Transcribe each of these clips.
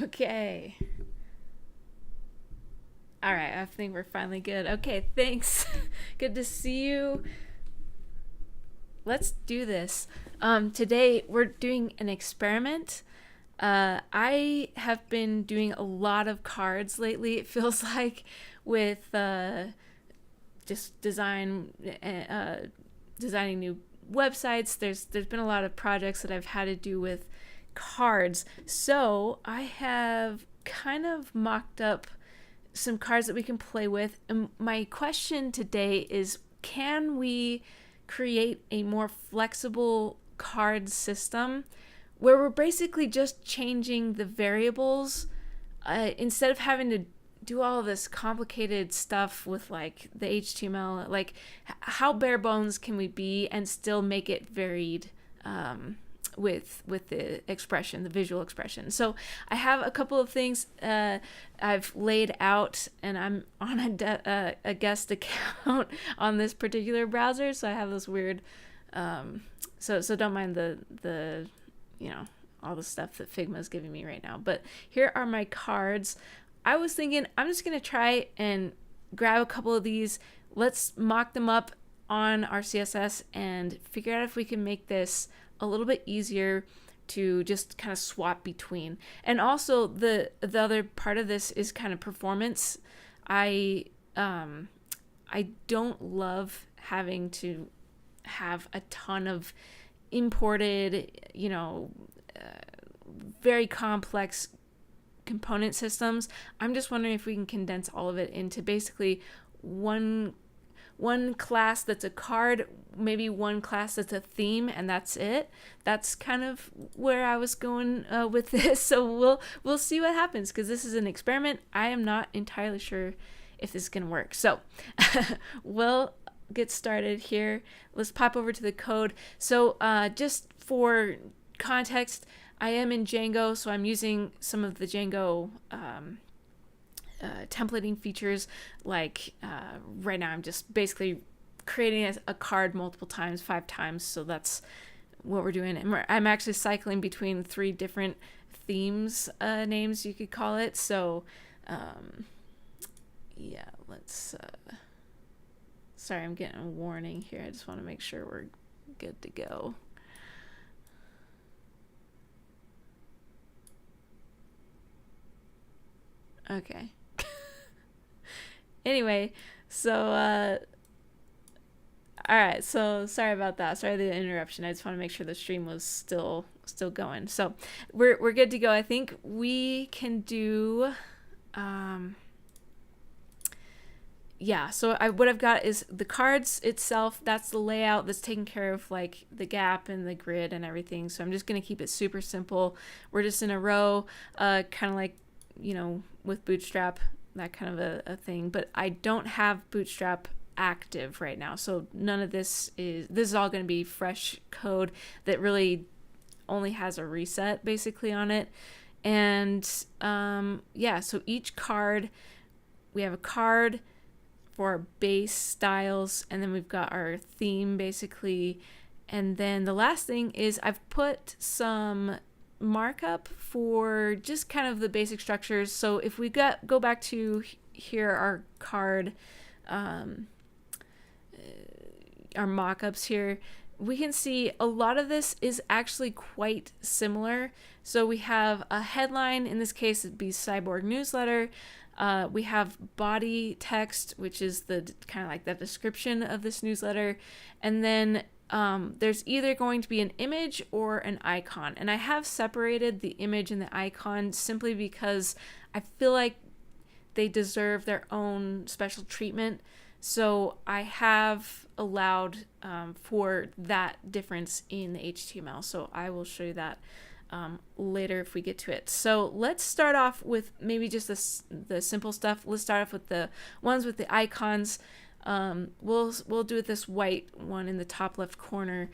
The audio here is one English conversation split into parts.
Okay. All right, I think we're finally good. Okay, thanks. Good to see you. Let's do this. Today we're doing an experiment. I have been doing a lot of cards lately. It feels like with just designing new websites. There's been a lot of projects that I've had to do with cards. So I have kind of mocked up some cards that we can play with. And my question today is, can we create a more flexible card system where we're basically just changing the variables instead of having to do all of this complicated stuff with like the HTML? Like, how bare bones can we be and still make it varied with the expression, the visual expression? So I have a couple of things I've laid out, and I'm on a guest account on this particular browser, so I have this weird so don't mind the all the stuff that Figma is giving me right now. But here are my cards. I was thinking I'm just going to try and grab a couple of these. Let's mock them up on our CSS and figure out if we can make this a little bit easier to just kind of swap between. And also the other part of this is kind of performance. I don't love having to have a ton of imported, very complex component systems. I'm just wondering if we can condense all of it into basically one class that's a card, maybe one class that's a theme, and that's it. That's kind of where I was going with this. So we'll see what happens, because this is an experiment. I am not entirely sure if this is going to work. So we'll get started here. Let's pop over to the code. So just for context, I am in Django, so I'm using some of the Django templating features. Like right now I'm just basically creating a card multiple times, 5 times, so that's what we're doing. And I'm actually cycling between 3 different themes, names you could call it. So yeah, let's sorry, I'm getting a warning here. I just want to make sure we're good to go. Okay. Anyway, so all right, so sorry about that. Sorry the interruption. I just want to make sure the stream was still going. So we're good to go. I think we can do yeah, so what I've got is the cards itself. That's the layout that's taking care of like the gap and the grid and everything. So I'm just going to keep it super simple. We're just in a row, kind of like, with Bootstrap, that kind of a thing. But I don't have Bootstrap active right now. So none of this is all going to be fresh code that really only has a reset basically on it. And yeah, so each card, we have a card for our base styles, and then we've got our theme basically. And then the last thing is I've put some markup for just kind of the basic structures. So if we go back to here, our card, our mockups here, we can see a lot of this is actually quite similar. So we have a headline, in this case it'd be Cyborg Newsletter. We have body text, which is the kind of like the description of this newsletter. And then there's either going to be an image or an icon. And I have separated the image and the icon simply because I feel like they deserve their own special treatment. So I have allowed for that difference in the HTML. So I will show you that later if we get to it. So let's start off with maybe just the simple stuff. Let's start off with the ones with the icons. We'll do it this white one in the top left corner,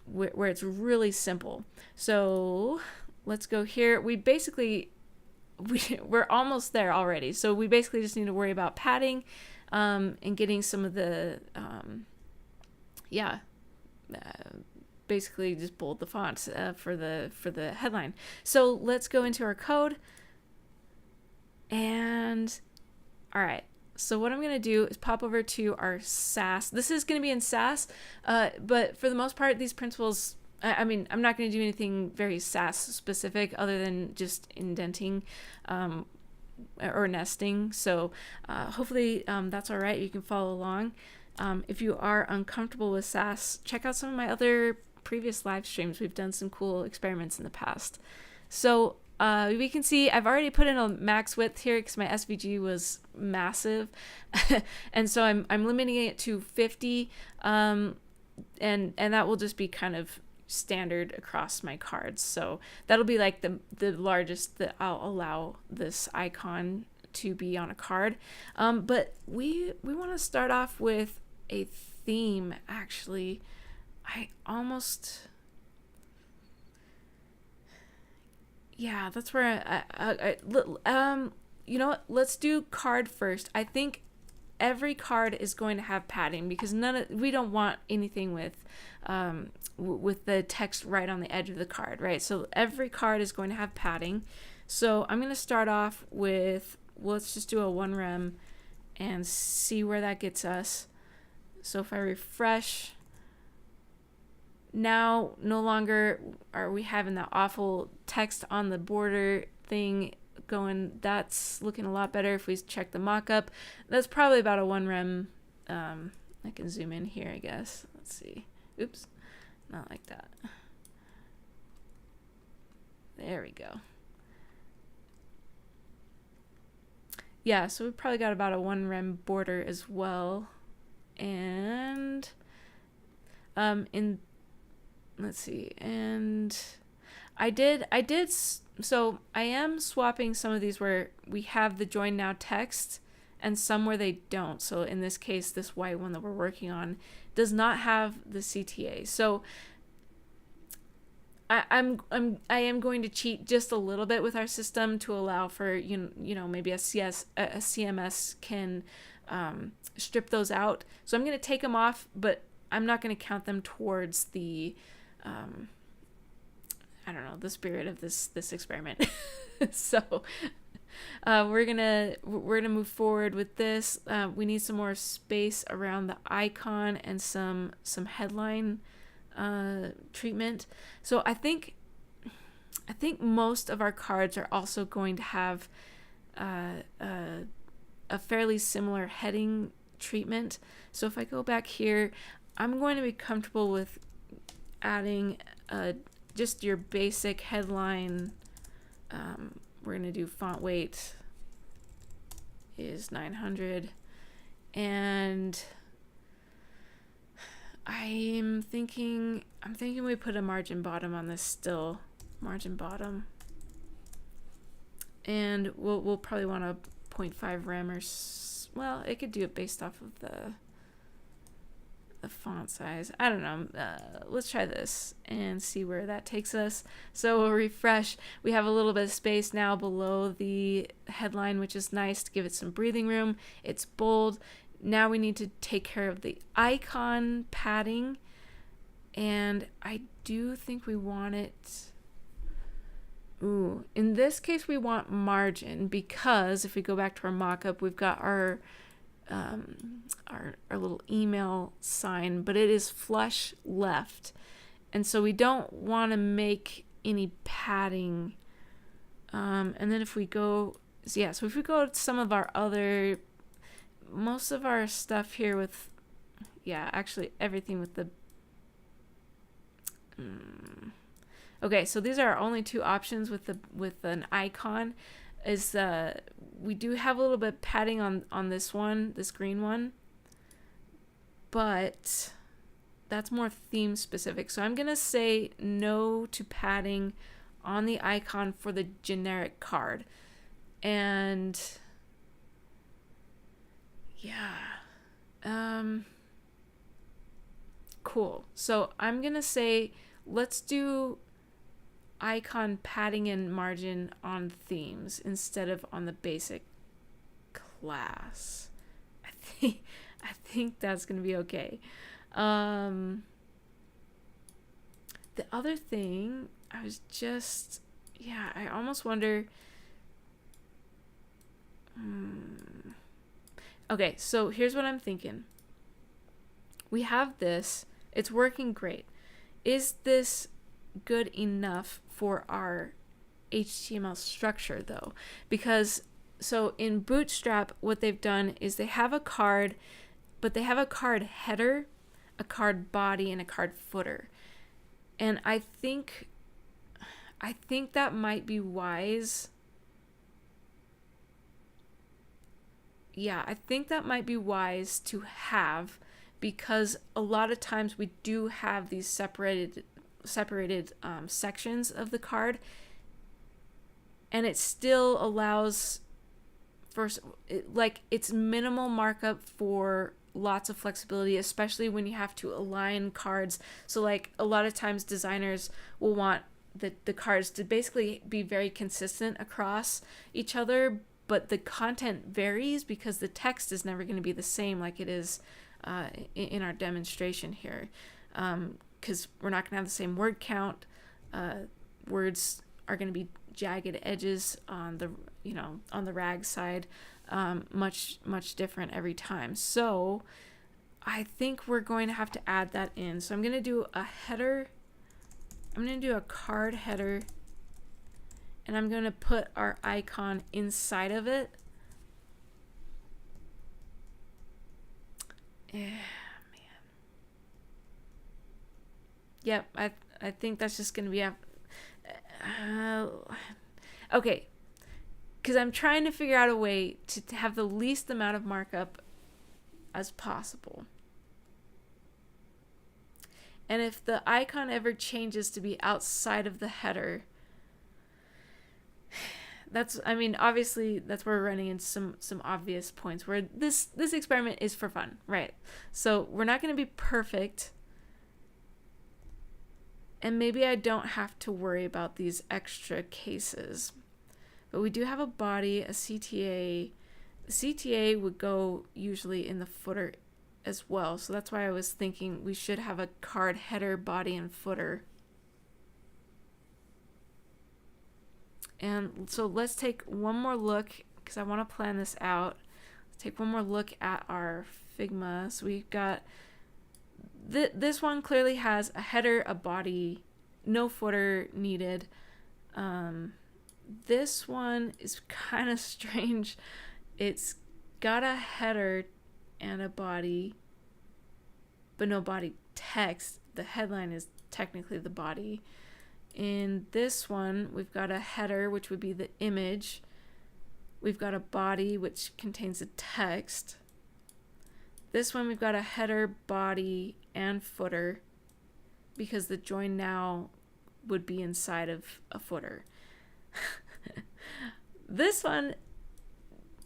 where it's really simple. So let's go here. We're almost there already. So we basically just need to worry about padding and getting some of the basically just bold the font for the headline. So let's go into our code. And all right, so what I'm going to do is pop over to our Sass. This is going to be in Sass, but for the most part, these principles, I mean, I'm not going to do anything very Sass specific other than just indenting or nesting. So hopefully that's all right. You can follow along. If you are uncomfortable with Sass, check out some of my other previous live streams. We've done some cool experiments in the past. So we can see I've already put in a max width here because my SVG was massive. And so I'm limiting it to 50. And that will just be kind of standard across my cards. So that'll be like the largest that I'll allow this icon to be on a card. But we want to start off with a theme, actually. Yeah, that's where you know what? Let's do card first. I think every card is going to have padding because we don't want anything with the text right on the edge of the card, right? So every card is going to have padding. So I'm going to start off with, let's just do a 1 rem and see where that gets us. So if I refresh, now no longer are we having that awful text on the border thing going. That's looking a lot better. If we check the mockup, that's probably about a 1 rem. I can zoom in here, I guess. Let's see. Oops, not like that. There we go. Yeah, so we probably got about a 1 rem border as well. And let's see, and so I am swapping some of these where we have the join now text and some where they don't. So in this case, this white one that we're working on does not have the CTA. So I am going to cheat just a little bit with our system to allow for you know maybe a CMS can strip those out. So I'm going to take them off, but I'm not going to count them towards the I don't know, the spirit of this experiment. So we're gonna move forward with this. We need some more space around the icon and some headline treatment. So I think most of our cards are also going to have a fairly similar heading treatment. So if I go back here, I'm going to be comfortable with adding just your basic headline. We're going to do font weight is 900, and I'm thinking we put a margin bottom on this still, margin bottom, and we'll probably want a 0.5 rem or well, it could do it based off of the font size. I don't know. Let's try this and see where that takes us. So we'll refresh. We have a little bit of space now below the headline, which is nice to give it some breathing room. It's bold. Now we need to take care of the icon padding, and I do think we want it. Ooh, in this case we want margin, because if we go back to our mockup, we've got our little email sign, but it is flush left, and so we don't want to make any padding. And then if we go, so if we go to some of our other, most of our stuff here with, actually everything with the okay, so these are our only two options with an icon. Is we do have a little bit of padding on this one, this green one, but that's more theme specific. So I'm gonna say no to padding on the icon for the generic card. And cool. So I'm gonna say let's do icon padding and margin on themes instead of on the basic class. I think that's gonna be okay. the other thing, I was just, yeah, I almost wonder. Okay, so here's what I'm thinking. We have this, it's working great. Is this good enough for our HTML structure though? Because so in Bootstrap, what they've done is they have a card, but they have a card header, a card body, and a card footer. And I think that might be wise. Yeah, I think that might be wise to have, because a lot of times we do have these separated sections of the card, and it still allows for like it's minimal markup for lots of flexibility, especially when you have to align cards. So like a lot of times designers will want the cards to basically be very consistent across each other, but the content varies because the text is never going to be the same like it is in our demonstration here, because we're not going to have the same word count. Words are going to be jagged edges on the on the rag side, much different every time. So I think we're going to have to add that in. So I'm going to do a header. I'm going to do a card header, and I'm going to put our icon inside of it. Yeah, man. Yep, I think that's just going to be okay, because I'm trying to figure out a way to have the least amount of markup as possible. And if the icon ever changes to be outside of the header, obviously that's where we're running into some obvious points where this experiment is for fun, right? So we're not going to be perfect, and maybe I don't have to worry about these extra cases. But we do have a body, a CTA. The CTA would go usually in the footer as well, so that's why I was thinking we should have a card header, body, and footer. And so let's take one more look, because I want to plan this out. Let's take one more look at our Figma. So we've got this one clearly has a header, a body, no footer needed. This one is kind of strange. It's got a header and a body, but no body text. The headline is technically the body. In this one, we've got a header, which would be the image. We've got a body, which contains the text. This one, we've got a header, body, and footer, because the join now would be inside of a footer. This one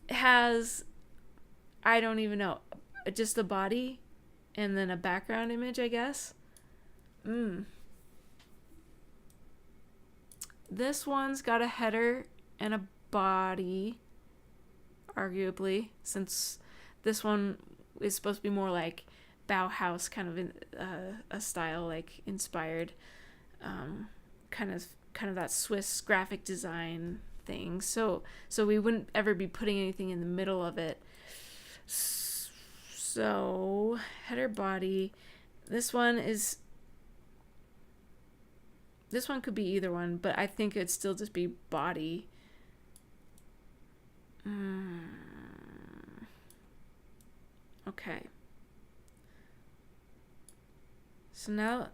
has, I don't even know, just a body and then a background image, I guess. This one's got a header and a body, arguably, since this one is supposed to be more like Bauhaus kind of a style, like inspired, kind of that Swiss graphic design thing. So we wouldn't ever be putting anything in the middle of it. So header, body. This one could be either one, but I think it'd still just be body. Okay. So now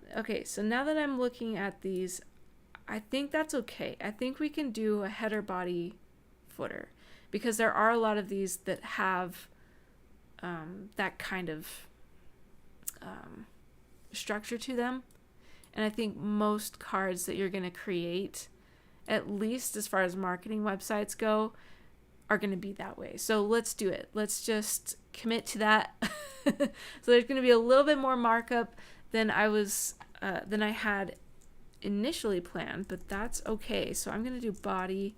that I'm looking at these, I think that's okay. I think we can do a header, body, footer, because there are a lot of these that have that kind of structure to them. And I think most cards that you're going to create, at least as far as marketing websites go, are going to be that way. So let's do it. Let's just commit to that. So there's going to be a little bit more markup than I had initially planned, but that's okay. So I'm going to do body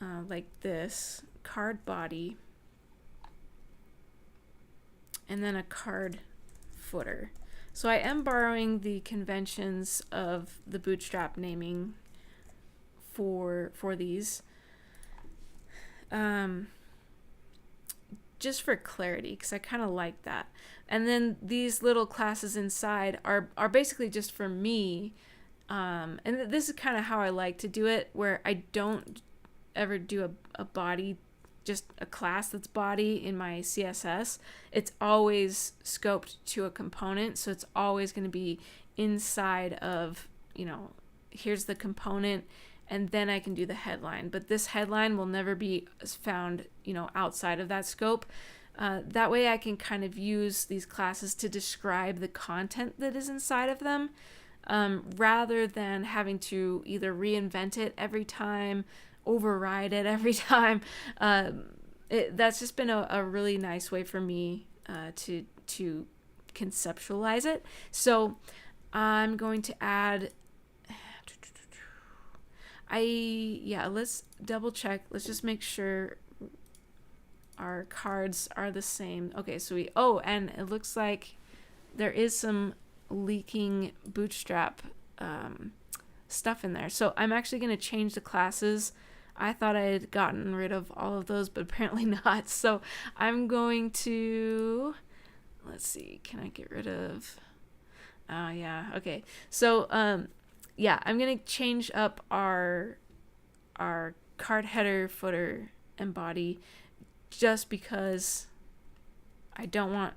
like this, card body, and then a card footer. So I am borrowing the conventions of the Bootstrap naming for these. Just for clarity, because I kind of like that. And then these little classes inside are basically just for me. And this is kind of how I like to do it, where I don't ever do a body, just a class that's body in my CSS. It's always scoped to a component, so it's always going to be inside of, here's the component, and then I can do the headline. But this headline will never be found, outside of that scope. That way I can kind of use these classes to describe the content that is inside of them, rather than having to either reinvent it every time, override it every time. That's just been a really nice way for me to conceptualize it. So I'm going to add, let's double check. Let's just make sure our cards are the same. Okay, so and it looks like there is some leaking Bootstrap stuff in there. So I'm actually going to change the classes. I thought I had gotten rid of all of those, but apparently not. So I'm going to, let's see, can I get rid of, okay. So, I'm going to change up our card header, footer, and body, just because I don't want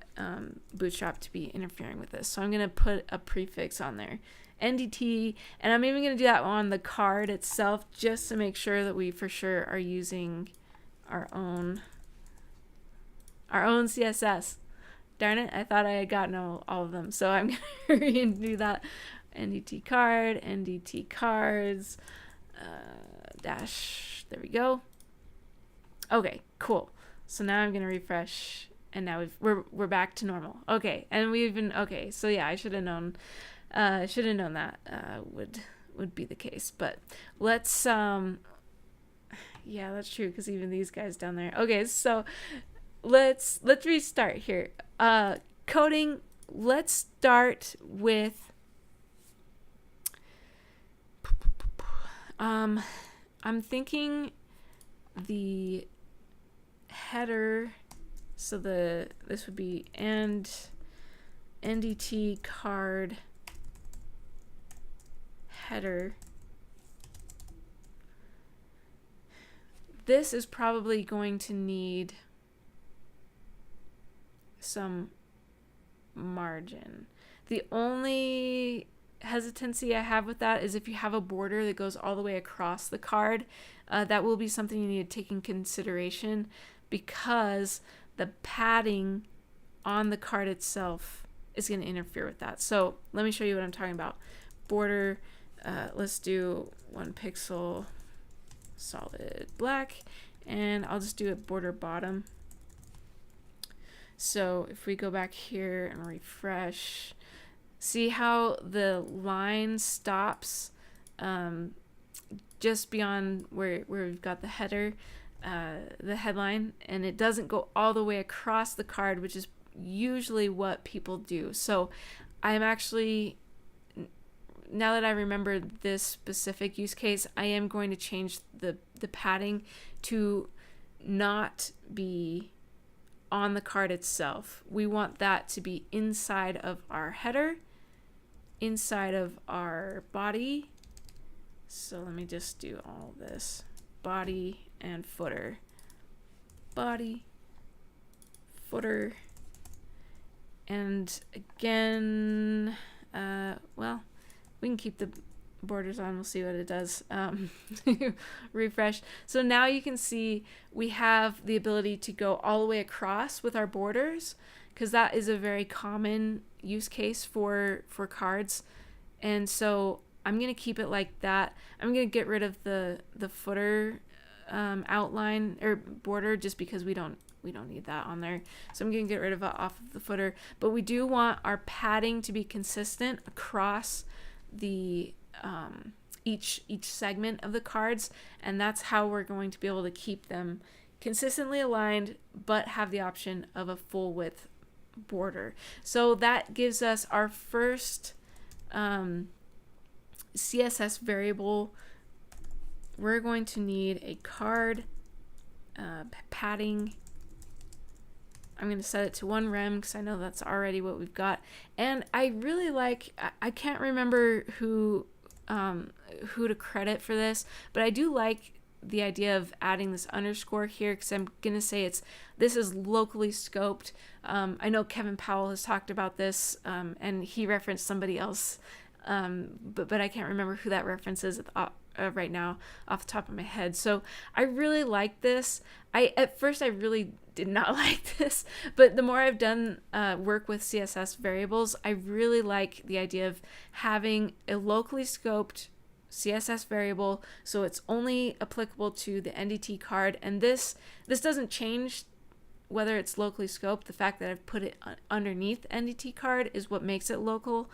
Bootstrap to be interfering with this. So I'm going to put a prefix on there, NDT, and I'm even going to do that on the card itself, just to make sure that we for sure are using our own CSS. Darn it, I thought I had gotten all of them. So I'm going to do that. NDT card, NDT cards, dash, there we go. Okay, cool. So now I'm going to refresh, and now we're back to normal. Okay, and so yeah, I should have known that would be the case. But let's that's true, because even these guys down there. Okay, so let's restart here. Coding, let's start with I'm thinking the header, so this would be NDT card header. This is probably going to need some margin. The only hesitancy I have with that is if you have a border that goes all the way across the card, that will be something you need to take in consideration, because the padding on the card itself is going to interfere with that. So let me show you what I'm talking about. Border, let's do 1 pixel solid black, and I'll just do it border bottom. So if we go back here and refresh, see how the line stops just beyond where we've got the header, the headline, and it doesn't go all the way across the card, which is usually what people do. So I'm actually, now that I remember this specific use case, I am going to change the padding to not be on the card itself. We want that to be inside of our header, inside of our body. So let me just do all this. Body and footer. Body, footer, and again, we can keep the borders on. We'll see what it does. Refresh. So now you can see we have the ability to go all the way across with our borders, because that is a very common use case for cards. And so I'm going to keep it like that. I'm going to get rid of the footer outline or border, just because we don't need that on there. So I'm going to get rid of it off of the footer. But we do want our padding to be consistent across the each segment of the cards, and that's how we're going to be able to keep them consistently aligned, but have the option of a full width border. So that gives us our first CSS variable. We're going to need a card padding. I'm going to set it to 1 rem because I know that's already what we've got. And I really like, I can't remember who to credit for this, but I do like the idea of adding this underscore here because I'm going to say this is locally scoped. I know Kevin Powell has talked about this and he referenced somebody else, but I can't remember who that reference is right now off the top of my head. So I really like this. At first I really did not like this, but the more I've done work with CSS variables, I really like the idea of having a locally scoped CSS variable, so it's only applicable to the NDT card. And this doesn't change whether it's locally scoped. The fact that I've put it underneath NDT card is what makes it local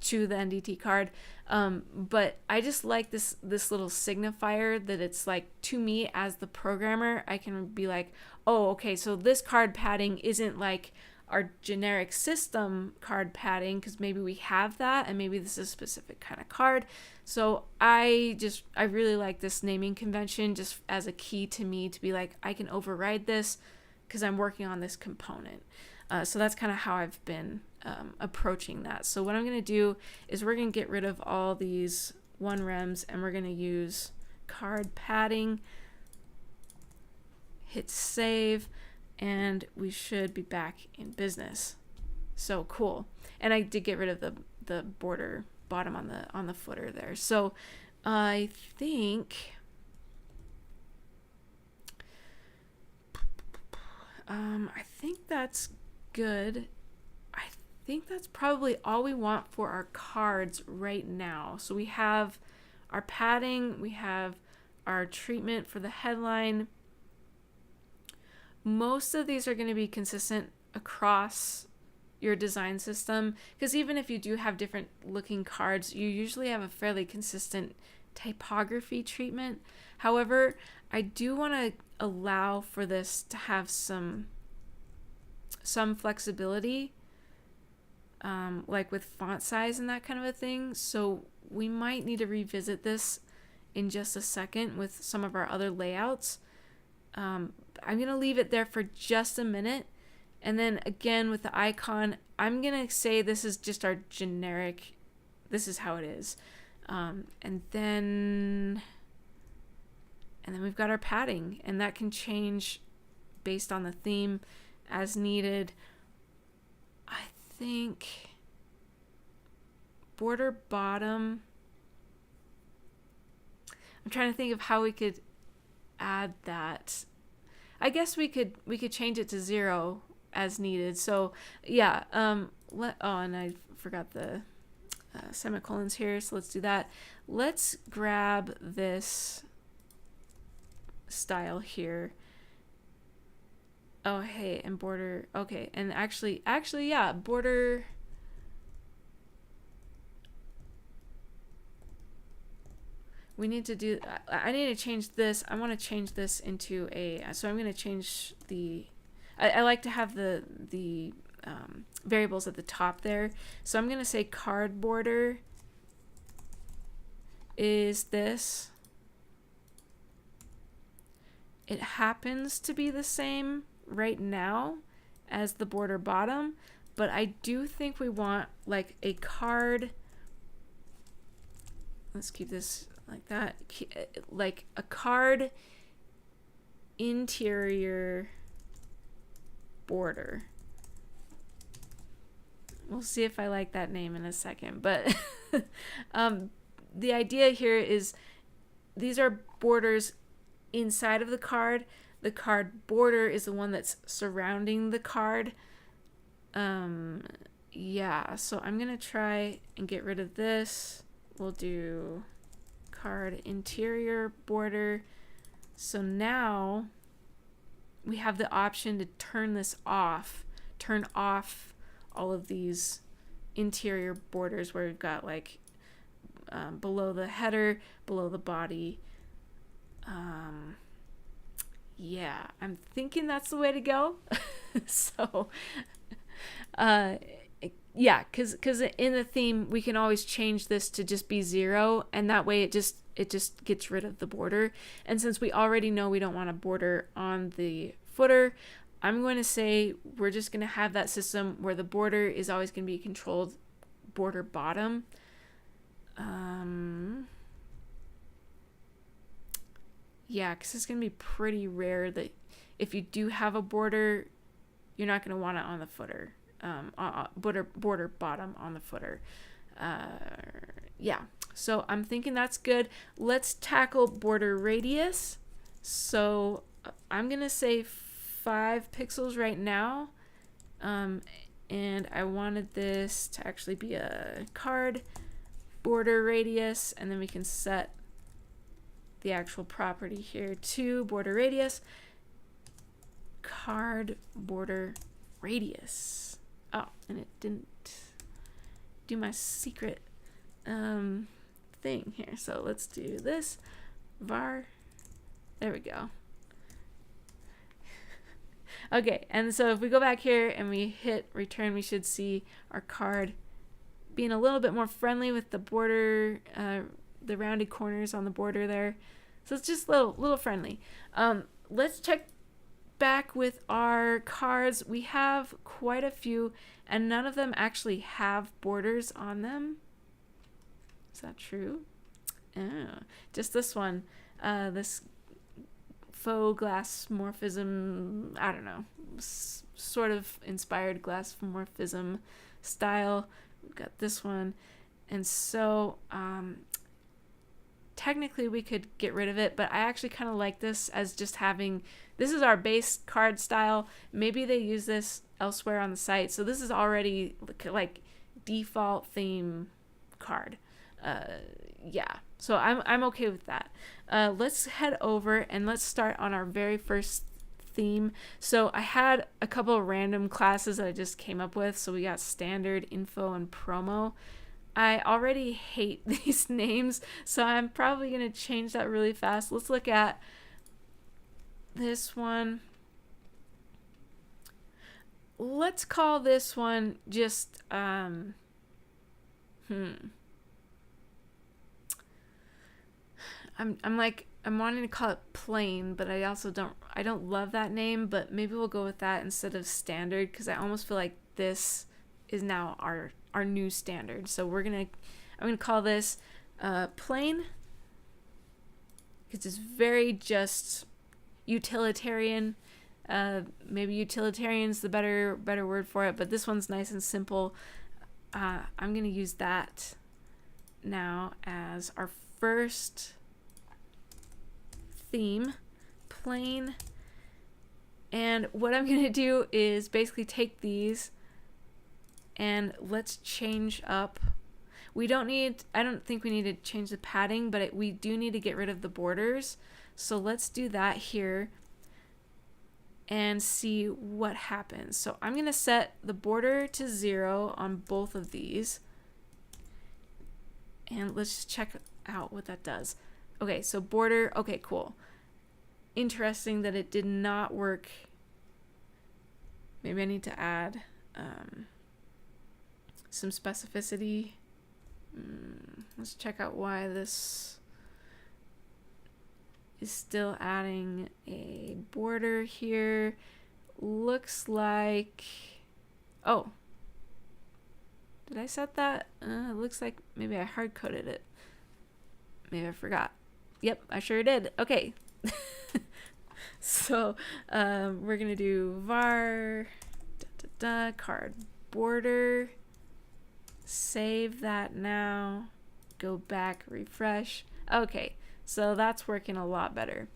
to the NDT card. But I just like this little signifier that it's like, to me as the programmer, I can be like, oh, okay, so this card padding isn't like our generic system card padding, because maybe we have that and maybe this is a specific kind of card. So I really like this naming convention just as a key to me to be like, I can override this because I'm working on this component. So that's kind of how I've been approaching that. So what I'm going to do is we're going to get rid of all these 1 rems and we're going to use card padding, hit save, and we should be back in business. So cool. And I did get rid of the border bottom on the footer there. So I think that's good. I think that's probably all we want for our cards right now. So we have our padding, we have our treatment for the headline. Most of these are going to be consistent across your design system, because even if you do have different looking cards, you usually have a fairly consistent typography treatment. However, I do want to allow for this to have some flexibility, like with font size and that kind of a thing. So we might need to revisit this in just a second with some of our other layouts. I'm going to leave it there for just a minute. And then again with the icon, I'm going to say this is just our generic, this is how it is. And then we've got our padding, and that can change based on the theme as needed. I think border bottom, I'm trying to think of how we could add that. I guess we could change it to 0 as needed. So yeah, and I forgot the semicolons here, so let's do that. Let's grab this style here. Oh, hey, and border. Okay, and actually, yeah, border. We need to do, I need to change this. I want to change this into so I'm going to change I like to have the variables at the top there. So I'm going to say card border is this. It happens to be the same right now as the border bottom, but I do think we want like a card. Let's keep this like that, like a card interior border. We'll see if I like that name in a second, but the idea here is these are borders inside of the card. The card border is the one that's surrounding the card. Yeah, so I'm gonna try and get rid of this. We'll do card interior border. So now we have the option to turn this off, turn off all of these interior borders where we've got like below the header, below the body. Yeah, I'm thinking that's the way to go. So Yeah, because in the theme we can always change this to just be 0, and that way it just gets rid of the border. And since we already know we don't want a border on the footer, I'm going to say we're just going to have that system where the border is always going to be controlled border bottom. Yeah, because it's going to be pretty rare that if you do have a border, you're not going to want it on the footer. Border bottom on the footer. Yeah, so I'm thinking that's good. Let's tackle border radius. So I'm gonna say 5 pixels right now, and I wanted this to actually be a card border radius, and then we can set the actual property here to border radius, card border radius. Oh, and it didn't do my secret thing here. So let's do this. Var. There we go. Okay, and so if we go back here and we hit return, we should see our card being a little bit more friendly with the border, the rounded corners on the border there. So it's just a little friendly. Let's check back with our cards. We have quite a few, and none of them actually have borders on them. Is that true? Oh, just this one, this faux glass morphism, I don't know, sort of inspired glass morphism style. We've got this one, and so technically we could get rid of it, but I actually kind of like this as just having, this is our base card style. Maybe they use this elsewhere on the site, so this is already like default theme card. Yeah, so I'm okay with that. Let's head over and let's start on our very first theme. So I had a couple of random classes that I just came up with. So we got standard, info, and promo. I already hate these names, so I'm probably going to change that really fast. Let's look at this one. Let's call this one just I'm wanting to call it plain, but I also don't love that name, but maybe we'll go with that instead of standard, because I almost feel like this is now our new standard. So I'm gonna call this plain, because it's very just utilitarian. Maybe utilitarian's the better word for it, but this one's nice and simple. I'm gonna use that now as our first theme, plain. And what I'm gonna do is basically take these and let's change up. I don't think we need to change the padding, but we do need to get rid of the borders. So let's do that here and see what happens. So I'm gonna set the border to 0 on both of these. And let's just check out what that does. Okay, so border, okay, cool. Interesting that it did not work. Maybe I need to add some specificity. Let's check out why this is still adding a border here. Looks like, oh, did I set that? It looks like maybe I hard-coded it. Maybe I forgot. Yep, I sure did. Okay. So we're gonna do var card border, save that now, go back, refresh. Okay, so that's working a lot better.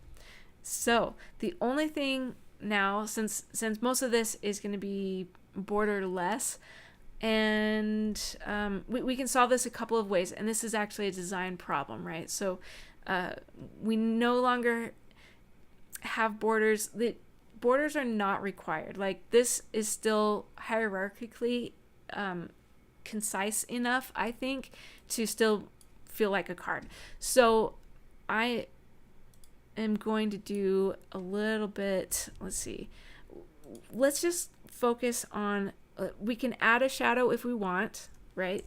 So the only thing now, since most of this is going to be borderless, and we can solve this a couple of ways, and this is actually a design problem, right? So we no longer have borders. The borders are not required. Like, this is still hierarchically concise enough, I think, to still feel like a card. So I am going to do a little bit, let's see, let's just focus on we can add a shadow if we want, right?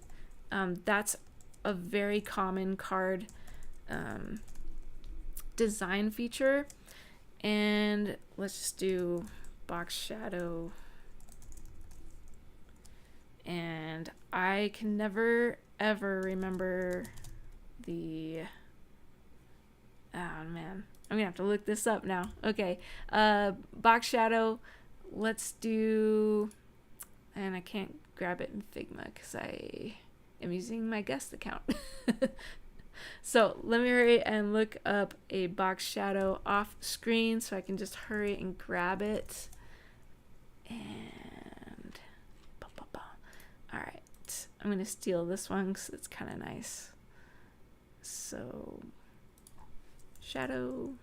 That's a very common card design feature. And let's just do box shadow. And I can never ever remember the, oh man, I'm gonna have to look this up now. Okay, box shadow, let's do, and I can't grab it in Figma because I am using my guest account. So let me hurry and look up a box shadow off screen so I can just hurry and grab it. And all right, I'm gonna steal this one because it's kind of nice. So shadow,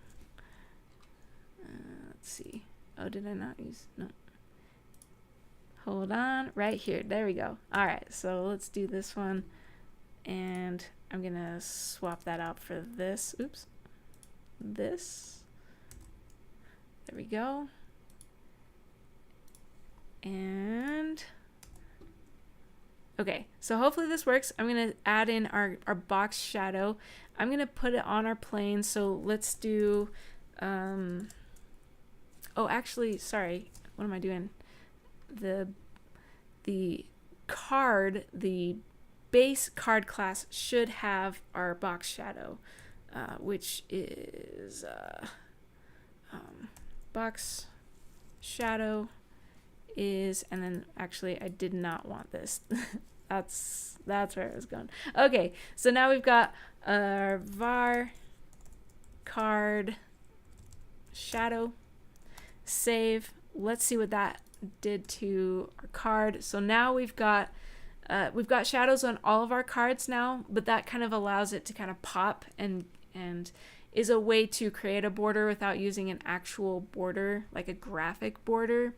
let's see. Oh, did I not use? No. Hold on, right here. There we go. All right, so let's do this one, and I'm gonna swap that out for this. Oops. This. There we go. And okay, so hopefully this works. I'm gonna add in our box shadow. I'm gonna put it on our plane. So let's do, oh, actually, sorry, what am I doing? The card, the base card class should have our box shadow, which is box shadow is, and then actually I did not want this. that's where I was going. Okay, so now we've got our var card shadow. Save. Let's see what that did to our card. So now we've got shadows on all of our cards now, but that kind of allows it to kind of pop and is a way to create a border without using an actual border, like a graphic border.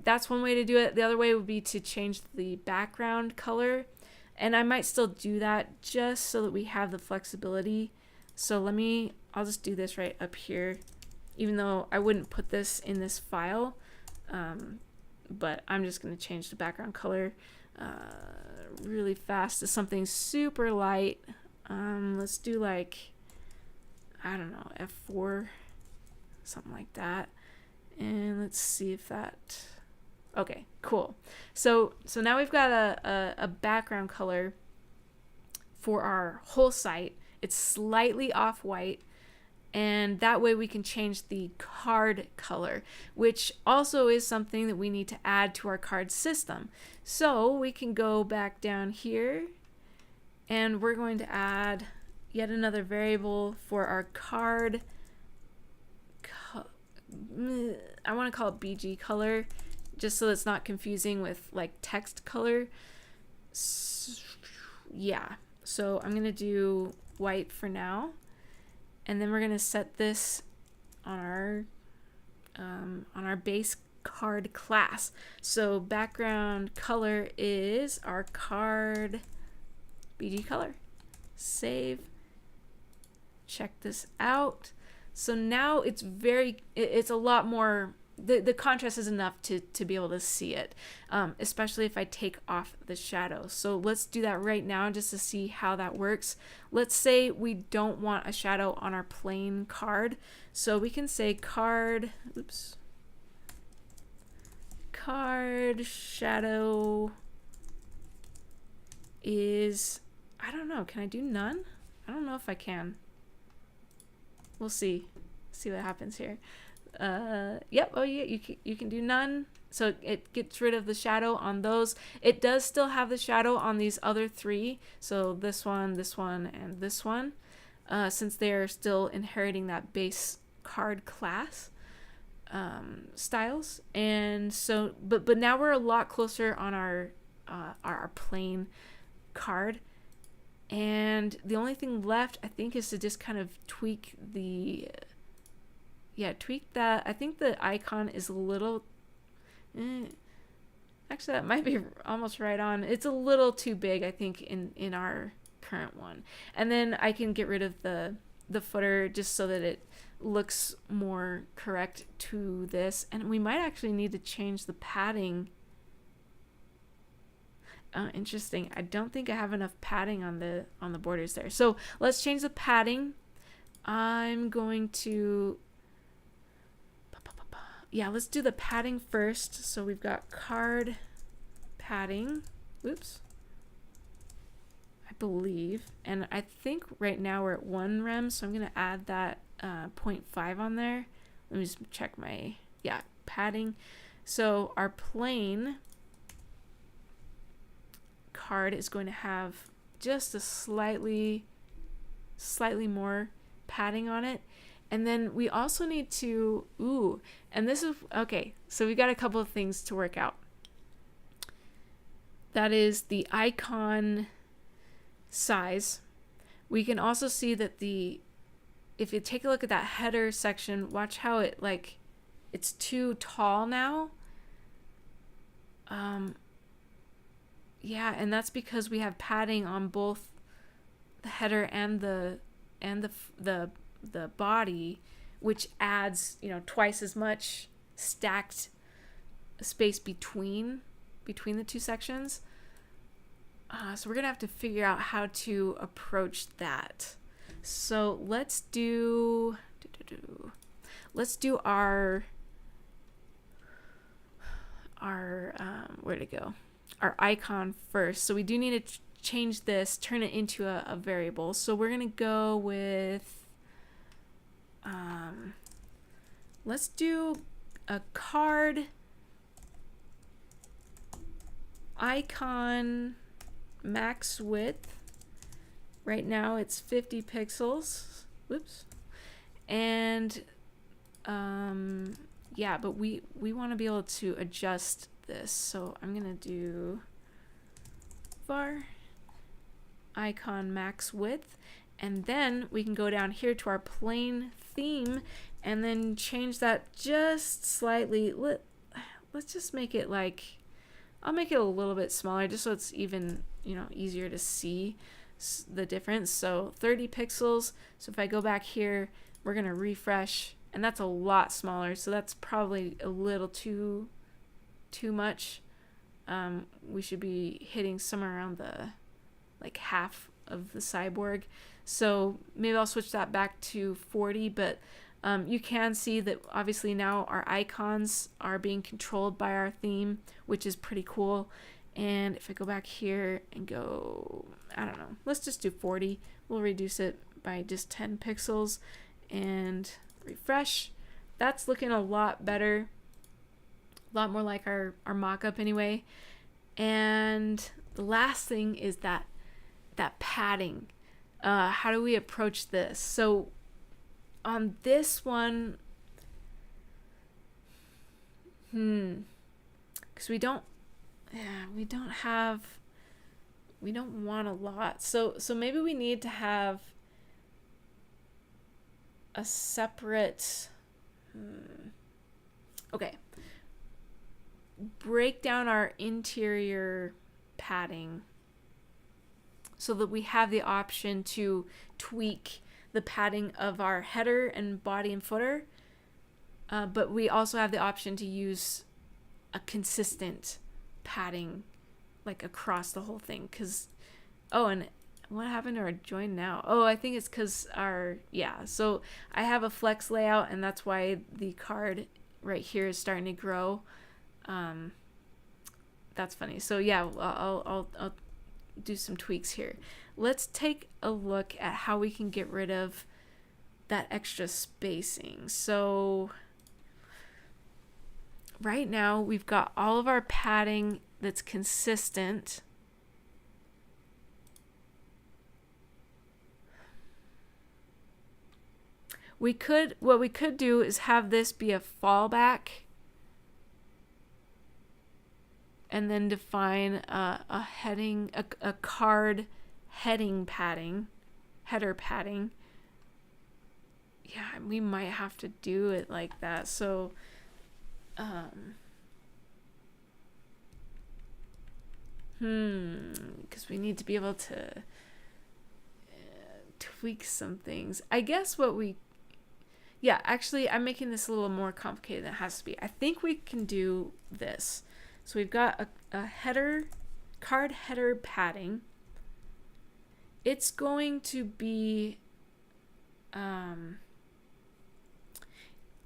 That's one way to do it. The other way would be to change the background color, and I might still do that just so that we have the flexibility. So I'll just do this right up here, even though I wouldn't put this in this file, but I'm just going to change the background color really fast to something super light. Let's do like, I don't know, F4, something like that. And let's see if that, okay, cool. So now we've got a background color for our whole site. It's slightly off-white, and that way we can change the card color, which also is something that we need to add to our card system. So we can go back down here, and we're going to add yet another variable for our card. I want to call it BG color, just so it's not confusing with like text color. Yeah, so I'm gonna do white for now, and then we're gonna set this on our base card class. So background color is our card BG color. Save. Check this out. So now it's a lot more, the contrast is enough to be able to see it, especially if I take off the shadow. So let's do that right now just to see how that works. Let's say we don't want a shadow on our plain card. So we can say card shadow is, I don't know, can I do none? I don't know if I can. We'll see what happens here. Yep. Oh yeah, you can do none. So it gets rid of the shadow on those. It does still have the shadow on these other three. So this one, and this one, since they are still inheriting that base card class styles. And so, but now we're a lot closer on our plain card. And the only thing left, I think, is to just kind of tweak that. I think the icon is a little, actually that might be almost right on. It's a little too big, I think, in our current one. And then I can get rid of the footer just so that it looks more correct to this. And we might actually need to change the padding Interesting. I don't think I have enough padding on the borders there. So let's change the padding. I'm going to, yeah, let's do the padding first. So we've got card padding. Oops. I believe. And I think right now we're at 1 rem, so I'm going to add that 0.5 on there. Let me just check my, yeah, padding. So our plain card is going to have just a slightly more padding on it. And then we also need to, and this is, okay, so we got a couple of things to work out. That is the icon size. We can also see that if you take a look at that header section, watch how it, like, it's too tall now. Yeah, and that's because we have padding on both the header and the body, which adds, you know, twice as much stacked space between the two sections. So we're gonna have to figure out how to approach that. So let's do our where'd it go? Our icon first. So we do need to change this, turn it into a variable. So we're gonna go with let's do a card icon max width. Right now it's 50 pixels. Whoops. And yeah, but we want to be able to adjust this. So I'm gonna do var icon max width, and then we can go down here to our plain theme and then change that just slightly. Let's just make it like, I'll make it a little bit smaller just so it's even, you know, easier to see the difference. So 30 pixels. So if I go back here, we're gonna refresh, and that's a lot smaller, so that's probably a little too much. We should be hitting somewhere around the like half of the cyborg. So maybe I'll switch that back to 40, but you can see that obviously now our icons are being controlled by our theme, which is pretty cool. And if I go back here and go, I don't know, let's just do 40. We'll reduce it by just 10 pixels and refresh. That's looking a lot better. A lot more like our mock-up anyway. And the last thing is that padding. How do we approach this? So on this one, because we don't want a lot. So maybe we need to have a separate, okay, break down our interior padding so that we have the option to tweak the padding of our header and body and footer, but we also have the option to use a consistent padding like across the whole thing. Because and what happened to our join now? I think it's because so I have a flex layout, and that's why the card right here is starting to grow. That's funny. So yeah, I'll do some tweaks here. Let's take a look at how we can get rid of that extra spacing. So right now we've got all of our padding that's consistent. What we could do is have this be a fallback and then define a heading, a card heading padding, header padding. Yeah, we might have to do it like that. So because we need to be able to tweak some things. I guess actually I'm making this a little more complicated than it has to be. I think we can do this. So we've got a header card header padding, it's going to be,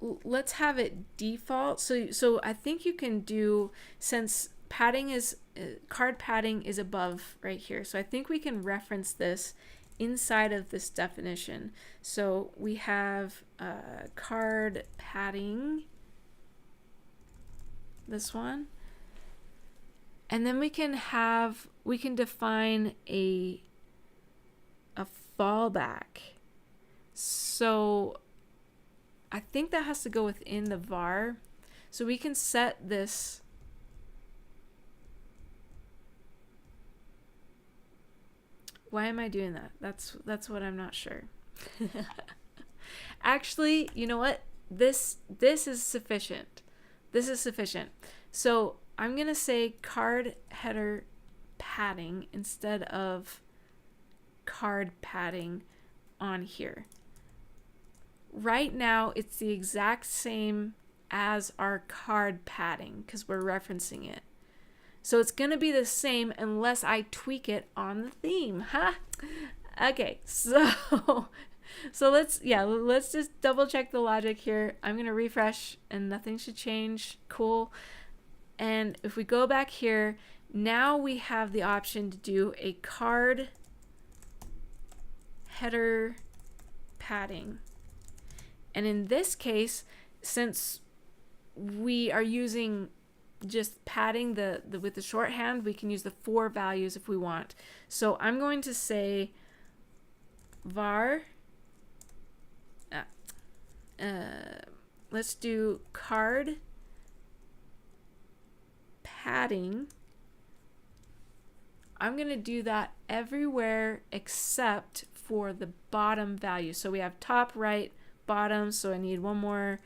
let's have it default. So I think you can do, since padding is, card padding is above right here. So I think we can reference this inside of this definition. So we have card padding, this one. And then we can define a fallback. So I think that has to go within the var. So we can set this. Why am I doing that? That's what I'm not sure. Actually, you know what? This is sufficient. This is sufficient. So I'm going to say card header padding instead of card padding on here. Right now, it's the exact same as our card padding because we're referencing it. So it's going to be the same unless I tweak it on the theme, huh? Okay, so let's just double check the logic here. I'm going to refresh and nothing should change. Cool. And if we go back here, now we have the option to do a card header padding. And in this case, since we are using just padding with the shorthand, we can use the 4 values if we want. So I'm going to say var, let's do card padding. I'm going to do that everywhere except for the bottom value. So we have top, right, bottom, so I need one more,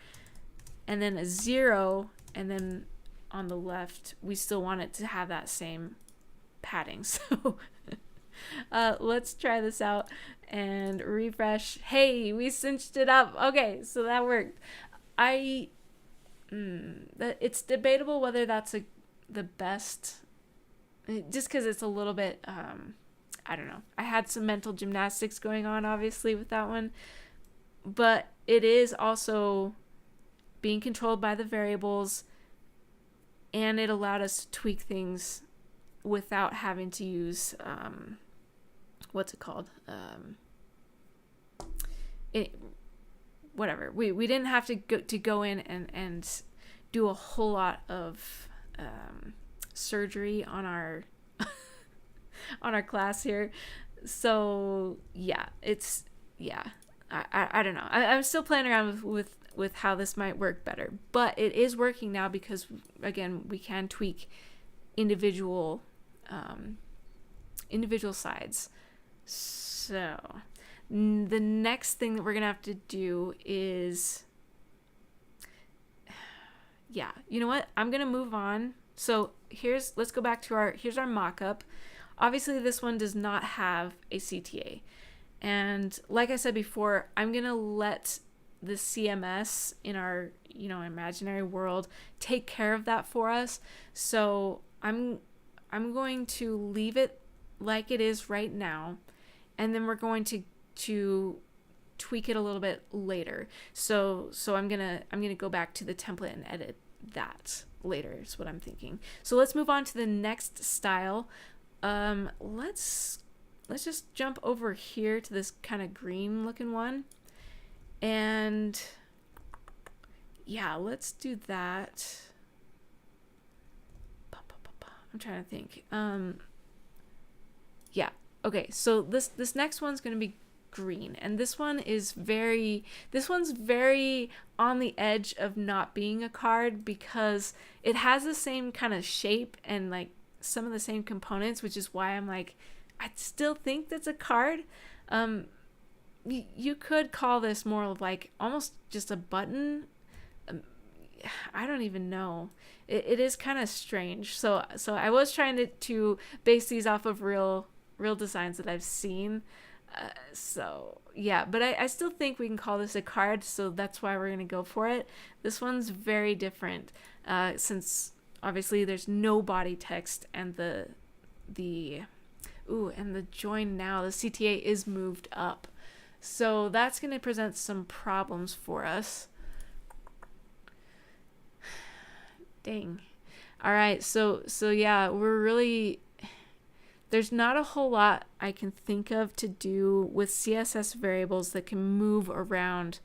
and then a 0, and then on the left we still want it to have that same padding. So let's try this out and refresh. Hey, we cinched it up. Okay, so that worked. It's debatable whether that's the best, just because it's a little bit, I don't know. I had some mental gymnastics going on, obviously, with that one. But it is also being controlled by the variables, and it allowed us to tweak things without having to use, what's it called? Whatever. We didn't have to go in and do a whole lot of surgery on our on our class here. So yeah, I don't know. I'm still playing around with how this might work better, but it is working now because, again, we can tweak individual sides. So the next thing that we're gonna have to do is, yeah, you know what? I'm gonna move on. So let's go back to here's our mock-up. Obviously, this one does not have a CTA. And like I said before, I'm going to let the CMS in our, imaginary world take care of that for us. So I'm going to leave it like it is right now, and then we're going to tweak it a little bit later. So I'm going to go back to the template and edit that later is what I'm thinking. So let's move on to the next style. Let's just jump over here to this kind of green looking one. And yeah, let's do that. I'm trying to think. Yeah. Okay. So this next one's going to be green, and this one's very on the edge of not being a card because it has the same kind of shape and like some of the same components, which is why I'm like, I still think that's a card. You could call this more of like almost just a button. I don't even know. It is kind of strange. So I was trying to base these off of real designs that I've seen. So yeah, but I still think we can call this a card. So that's why we're gonna go for it. This one's very different, since obviously there's no body text and the and the join now, the CTA is moved up. So that's going to present some problems for us. Dang. All right. So yeah, there's not a whole lot I can think of to do with CSS variables that can move around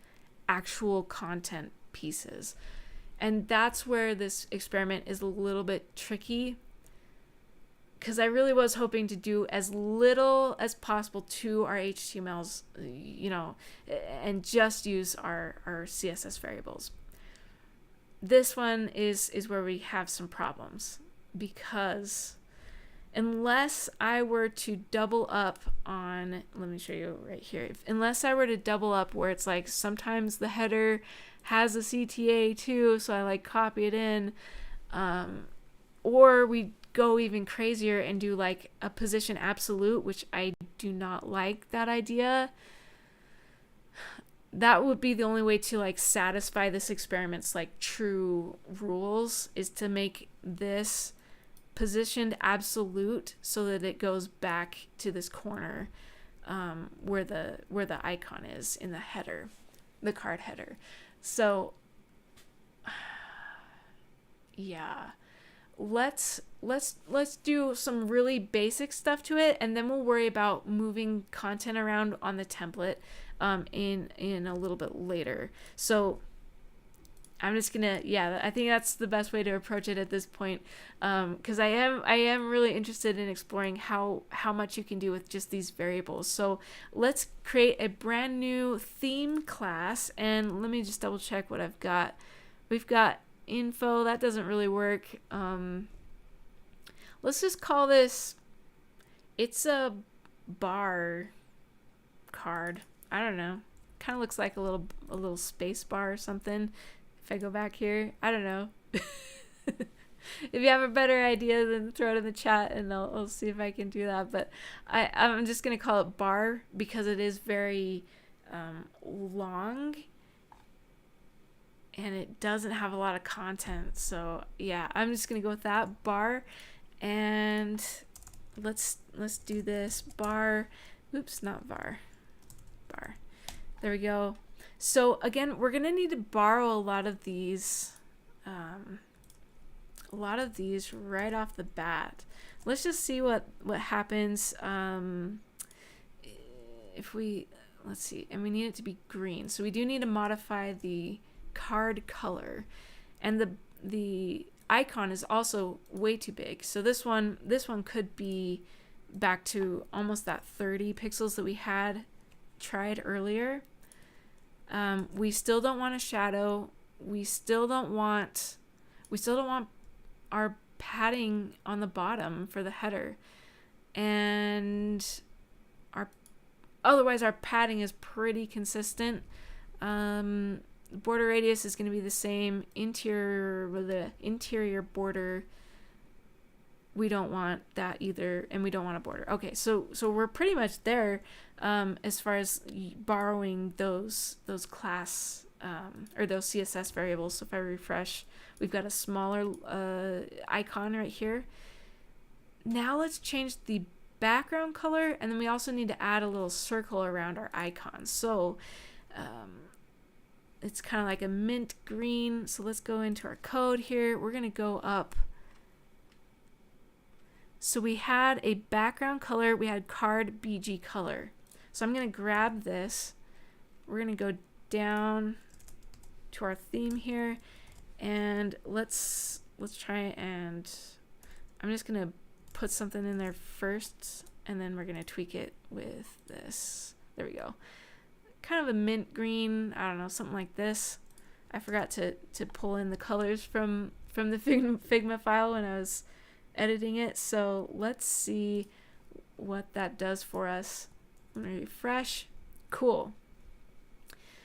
actual content pieces. And that's where this experiment is a little bit tricky, because I really was hoping to do as little as possible to our HTMLs, and just use our CSS variables. This one is where we have some problems, because unless I were to double up on, let me show you right here. Unless I were to double up where it's like sometimes the header has a CTA too, so I like copy it in, or we go even crazier and do like a position absolute, which I do not like that idea. That would be the only way to like satisfy this experiment's like true rules, is to make this positioned absolute so that it goes back to this corner where the icon is in the header, the card header. So yeah, let's do some really basic stuff to it, and then we'll worry about moving content around on the template in a little bit later. So I'm just gonna, I think that's the best way to approach it at this point, because I am really interested in exploring how much you can do with just these variables. So let's create a brand new theme class, and let me just double check what I've got. We've got info. That doesn't really work. Let's just call this, it's a bar card. I don't know. Kind of looks like a little space bar or something. If I go back here, I don't know. If you have a better idea, then throw it in the chat and I'll see if I can do that. But I'm just going to call it bar because it is very long and it doesn't have a lot of content. So yeah, I'm just going to go with that, bar. And let's do this, bar. Oops, not var. Bar. There we go. So again, we're going to need to borrow a lot of these right off the bat. Let's just see what happens if we, let's see, and we need it to be green. So we do need to modify the card color, and the icon is also way too big. So this one could be back to almost that 30 pixels that we had tried earlier. We still don't want a shadow. We still don't want our padding on the bottom for the header, and otherwise our padding is pretty consistent. Border radius is going to be the same. Interior border, we don't want that either, and we don't want a border. Okay, so we're pretty much there as far as borrowing those class or those CSS variables. So if I refresh, we've got a smaller icon right here. Now let's change the background color, and then we also need to add a little circle around our icon. So it's kind of like a mint green. So let's go into our code here. We're going to go up. So we had a background color, we had card BG color. So I'm going to grab this. We're going to go down to our theme here, and let's try, and I'm just going to put something in there first, and then we're going to tweak it with this. There we go. Kind of a mint green, I don't know, something like this. I forgot to pull in the colors from the Figma file when I was editing it. So let's see what that does for us. I'm gonna refresh. Cool.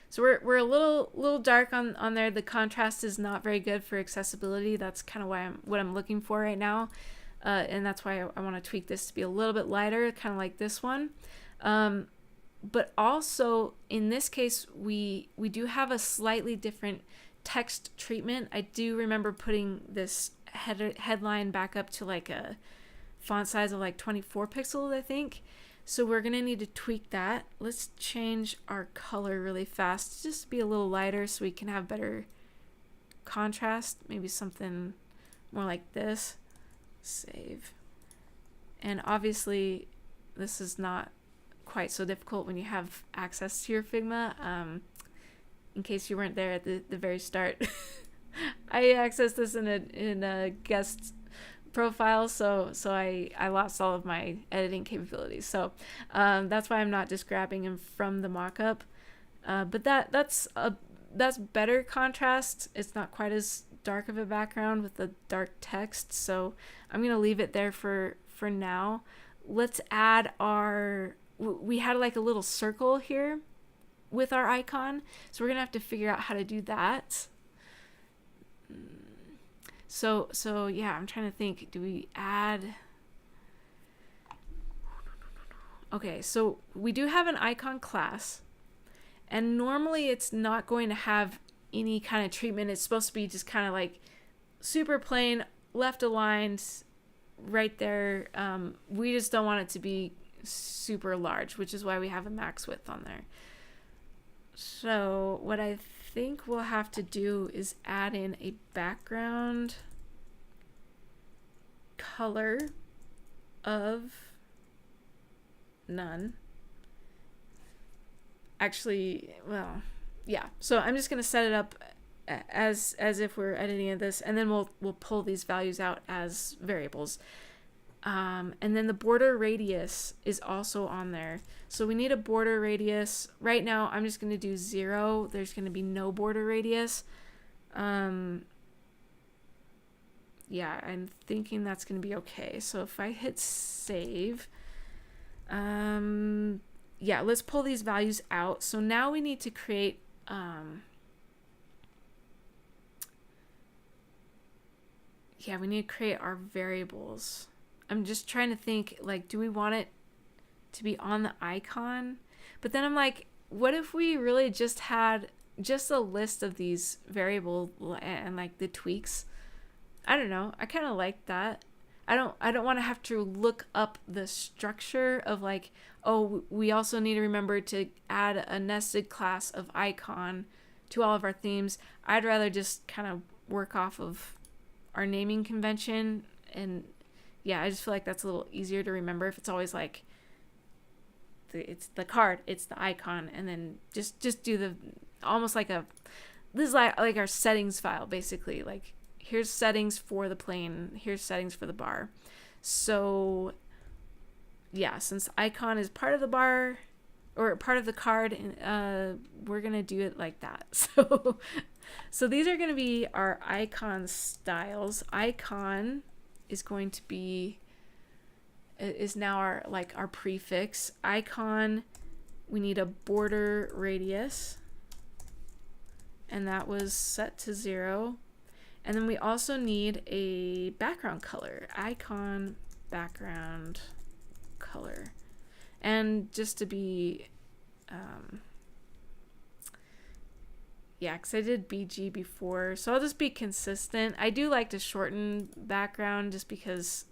So we're a little dark on there. The contrast is not very good for accessibility. That's kind of what I'm looking for right now, and that's why I want to tweak this to be a little bit lighter, kind of like this one. But also in this case, we do have a slightly different text treatment. I do remember putting this headline back up to like a font size of like 24 pixels, I think. So we're going to need to tweak that. Let's change our color really fast, just to be a little lighter so we can have better contrast. Maybe something more like this. Save. And obviously this is not quite so difficult when you have access to your Figma. In case you weren't there at the very start, I accessed this in a guest profile, so I lost all of my editing capabilities. So that's why I'm not just grabbing them from the mockup. But that's better contrast. It's not quite as dark of a background with the dark text, so I'm gonna leave it there for now. Let's add we had like a little circle here with our icon, so we're gonna have to figure out how to do that. So yeah, I'm trying to think, do we add... Okay, so we do have an icon class, and normally it's not going to have any kind of treatment. It's supposed to be just kind of like super plain, left aligned, right there. We just don't want it to be super large, which is why we have a max width on there. So what I think we'll have to do is add in a background color of none. Actually, well, yeah. So I'm just going to set it up as if we're editing this, and then we'll pull these values out as variables. And then the border radius is also on there. So we need a border radius. Right now, I'm just going to do 0. There's going to be no border radius. Yeah, I'm thinking that's going to be okay. So if I hit save, yeah, let's pull these values out. So now we need to create, yeah, we need to create our variables. I'm just trying to think, like, do we want it to be on the icon? But then I'm like, what if we really just had just a list of these variables and like the tweaks? I don't know. I kind of like that. I don't want to have to look up the structure of like, oh, we also need to remember to add a nested class of icon to all of our themes. I'd rather just kind of work off of our naming convention. And yeah, I just feel like that's a little easier to remember if it's always like it's the card, it's the icon, and then just do the almost like this is like our settings file basically. Like, here's settings for the plane, here's settings for the bar. So yeah, since icon is part of the bar or part of the card, we're gonna do it like that. So these are gonna be our icon styles. Icon is going to be now our prefix. Icon, we need a border radius, and that was set to 0. And then we also need a background color. Icon background color. And just to be, yeah, because I did BG before, so I'll just be consistent. I do like to shorten background just because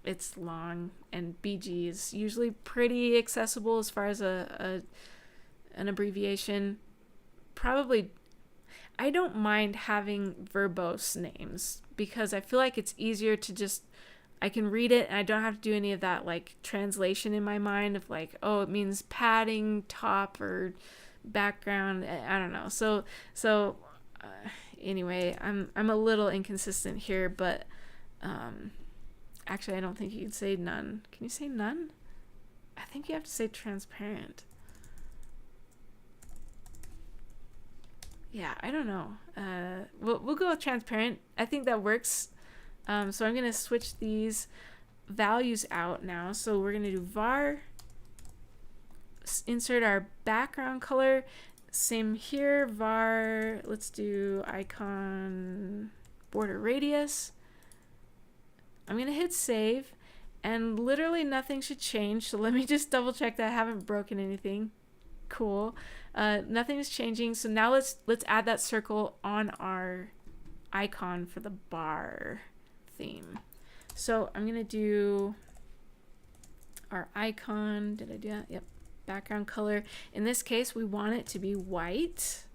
it's long, and BG is usually pretty accessible as far as an abbreviation. Probably, I don't mind having verbose names because I feel like it's easier to just, I can read it and I don't have to do any of that like translation in my mind of like, oh, it means padding, top, or background. I don't know. So anyway, I'm a little inconsistent here, but actually I don't think you can say none. Can you say none? I think you have to say transparent. Yeah, I don't know. We'll go with transparent. I think that works. So I'm gonna switch these values out now. So we're gonna do var, insert our background color. Same here, var, let's do icon border radius. I'm gonna hit save, and literally nothing should change. So let me just double check that I haven't broken anything. Cool. Nothing is changing. So now let's add that circle on our icon for the bar theme. So I'm gonna do our icon. Did I do that? Yep. Background color. In this case, we want it to be white.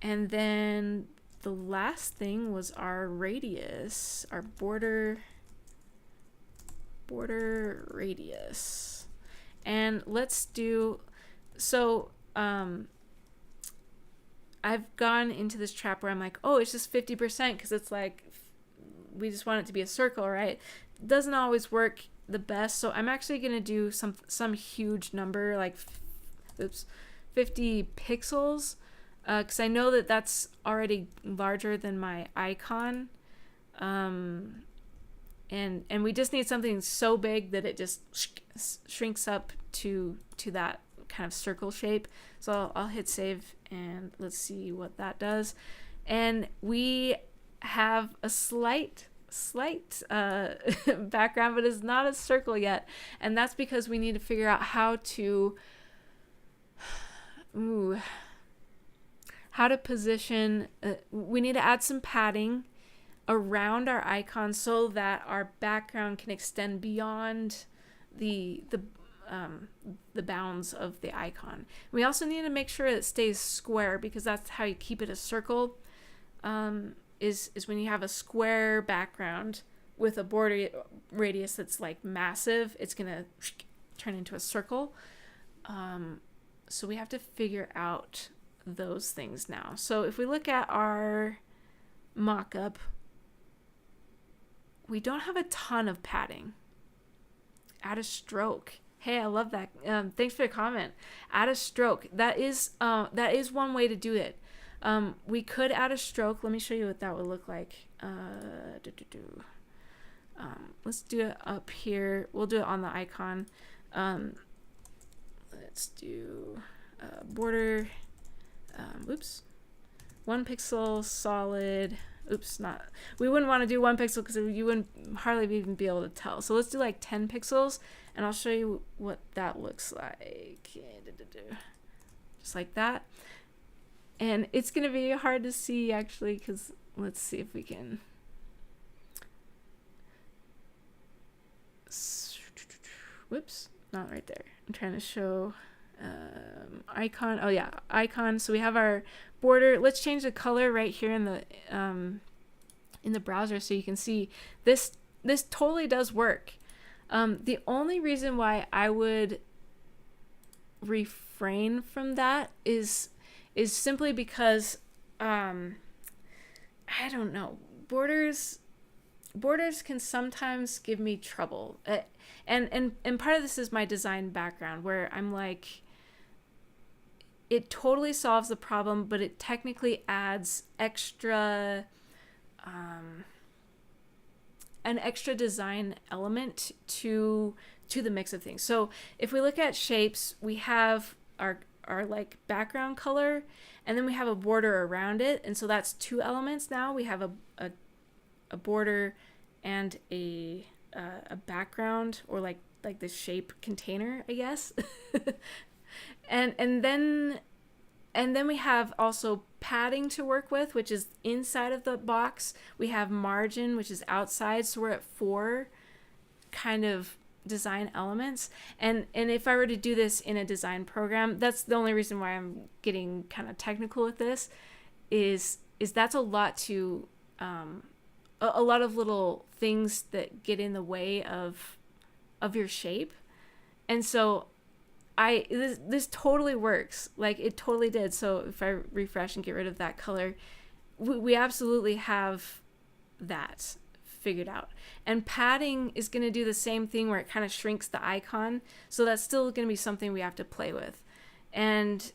And then the last thing was our radius, our border radius. And let's do, so I've gone into this trap where I'm like, oh, it's just 50% because it's like, we just want it to be a circle, right? It doesn't always work the best. So I'm actually going to do some huge number, like, 50 pixels, because I know that that's already larger than my icon. And we just need something so big that it just shrinks up to that kind of circle shape. So I'll hit save and let's see what that does. And we have a slight background, but it's not a circle yet. And that's because we need to figure out how to position. We need to add some padding around our icon so that our background can extend beyond the bounds of the icon. We also need to make sure it stays square, because that's how you keep it a circle. Is when you have a square background with a border radius that's like massive, it's gonna turn into a circle. So we have to figure out those things now. So if we look at our mock-up, we don't have a ton of padding. Add a stroke. Hey, I love that. Thanks for the comment. Add a stroke. That is one way to do it. We could add a stroke. Let me show you what that would look like. Let's do it up here. We'll do it on the icon. Let's do border. 1 pixel solid. We wouldn't want to do 1 pixel because you wouldn't hardly even be able to tell. So let's do like 10 pixels and I'll show you what that looks like. Just like that. And it's going to be hard to see actually, because let's see if we can. Whoops, not right there. I'm trying to show icon. Oh yeah, icon. So we have our border. Let's change the color right here in the browser so you can see this totally does work. The only reason why I would refrain from that is simply because I don't know, borders can sometimes give me trouble. And part of this is my design background, where I'm like, it totally solves the problem, but it technically adds extra an extra design element to the mix of things. So if we look at shapes, we have our like background color, and then we have a border around it, and so that's 2 elements now. We have a border and a background, or like the shape container, I guess. and then we have also padding to work with, which is inside of the box. We have margin, which is outside, so we're at 4 kind of design elements. And if I were to do this in a design program, that's the only reason why I'm getting kind of technical with this, is that's a lot to a lot of little things that get in the way of your shape. And so this totally works. Like, it totally did. So if I refresh and get rid of that color, we absolutely have that figured out. And padding is going to do the same thing, where it kind of shrinks the icon. So that's still going to be something we have to play with. And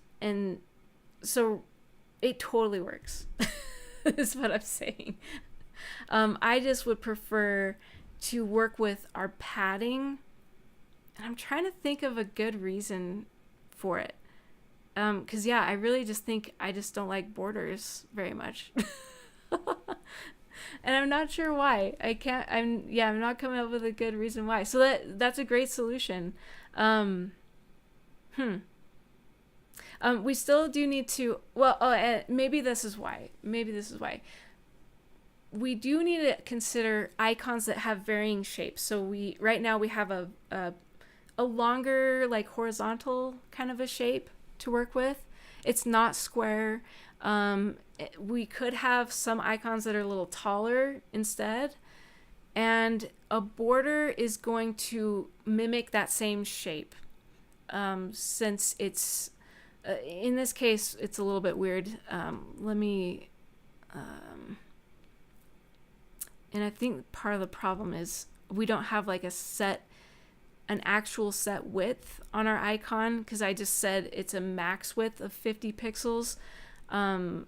so it totally works. Is what I'm saying. I just would prefer to work with our padding. And I'm trying to think of a good reason for it. Because yeah, I really just think I just don't like borders very much. And I'm not sure why. I'm not coming up with a good reason why. So that's a great solution. We still do need to, maybe this is why. we do need to consider icons that have varying shapes. So right now we have a longer, like horizontal kind of a shape to work with. It's not square. We could have some icons that are a little taller instead. And a border is going to mimic that same shape. Since it's, in this case, it's a little bit weird. Let me, and I think part of the problem is we don't have like an actual set width on our icon, because I just said it's a max width of 50 pixels. And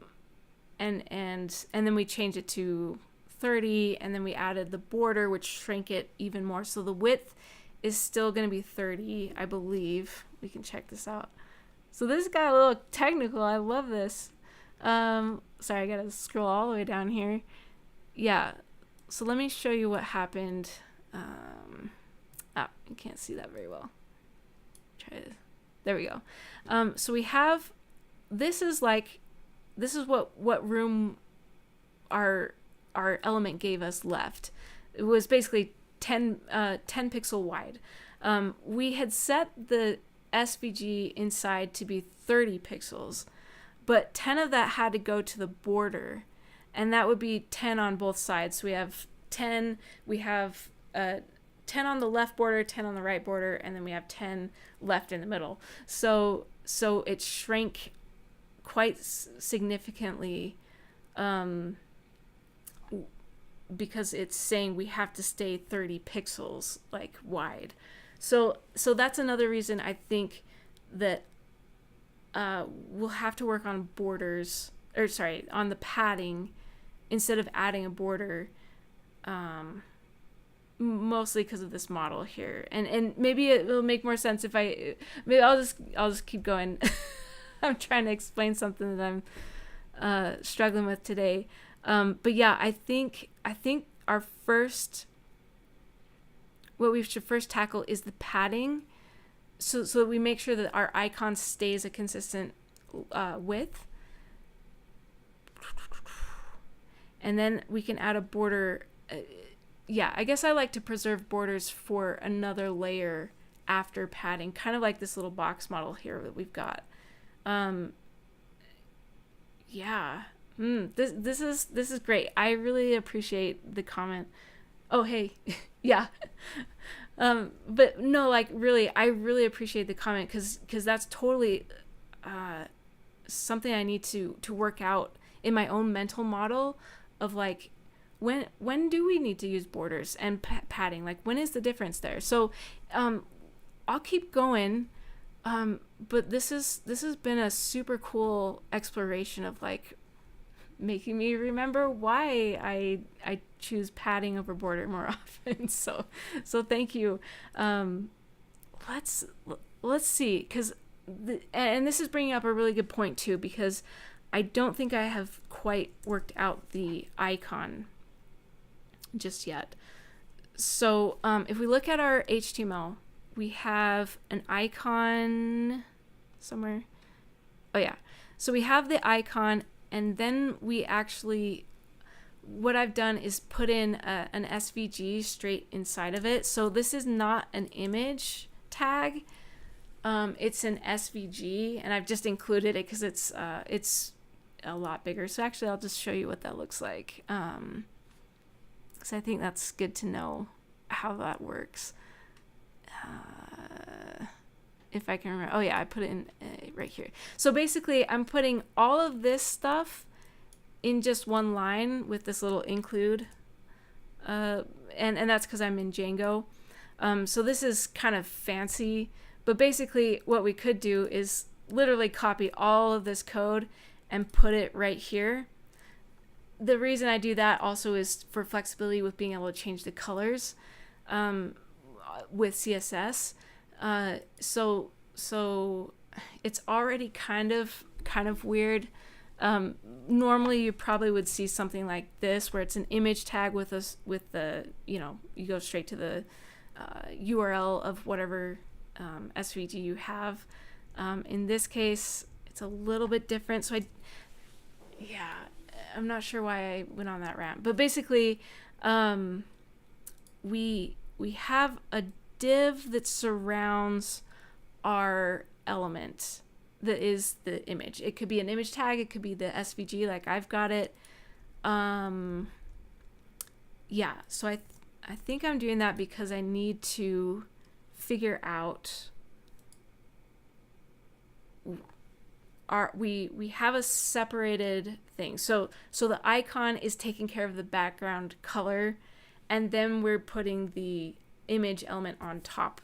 then we changed it to 30, and then we added the border, which shrank it even more. So the width is still going to be 30, I believe. We can check this out. So this got a little technical. I love this. Sorry, I got to scroll all the way down here. Yeah. So let me show you what happened. You can't see that very well. There we go. So we have, this is what room our element gave us left. It was basically 10 pixel wide. We had set the SVG inside to be 30 pixels, but 10 of that had to go to the border, and that would be 10 on both sides. So we have 10 on the left border, 10 on the right border, and then we have 10 left in the middle. So it shrank quite significantly, because it's saying we have to stay 30 pixels like wide. So that's another reason I think that we'll have to work on borders, or sorry, on the padding instead of adding a border, mostly because of this model here. And maybe it will make more sense if I'll just keep going. I'm trying to explain something that I'm struggling with today. But yeah, I think what we should first tackle is the padding, so that we make sure that our icon stays a consistent width. And then we can add a border. Yeah, I guess I like to preserve borders for another layer after padding, kind of like this little box model here that we've got. Yeah. This is great. I really appreciate the comment. Oh, hey. Yeah. But no, like really, I really appreciate the comment, because that's totally something I need to work out in my own mental model of like, when do we need to use borders and padding? Like, when is the difference there? So I'll keep going. But this has been a super cool exploration of like making me remember why I choose padding over border more often. So thank you. Let's see, because and this is bringing up a really good point too, because I don't think I have quite worked out the icon just yet. So if we look at our HTML, we have an icon somewhere. Oh yeah. So we have the icon, and then we actually, what I've done is put in an SVG straight inside of it. So this is not an image tag. It's an SVG, and I've just included it because it's a lot bigger. So actually I'll just show you what that looks like. Because I think that's good to know how that works. If I can remember. Oh yeah, I put it in right here. So basically I'm putting all of this stuff in just one line with this little include. And that's because I'm in Django. So this is kind of fancy, but basically what we could do is literally copy all of this code and put it right here. The reason I do that also is for flexibility with being able to change the colors with CSS. So it's already kind of weird. Normally you probably would see something like this where it's an image tag with the, you go straight to the URL of whatever SVG you have. In this case, it's a little bit different. So I'm not sure why I went on that rant, but basically, we have a div that surrounds our element that is the image. It could be an image tag, it could be the SVG like I've got it. Yeah, so I think I'm doing that because I need to figure out we have a separated thing. So the icon is taking care of the background color, and then we're putting the image element on top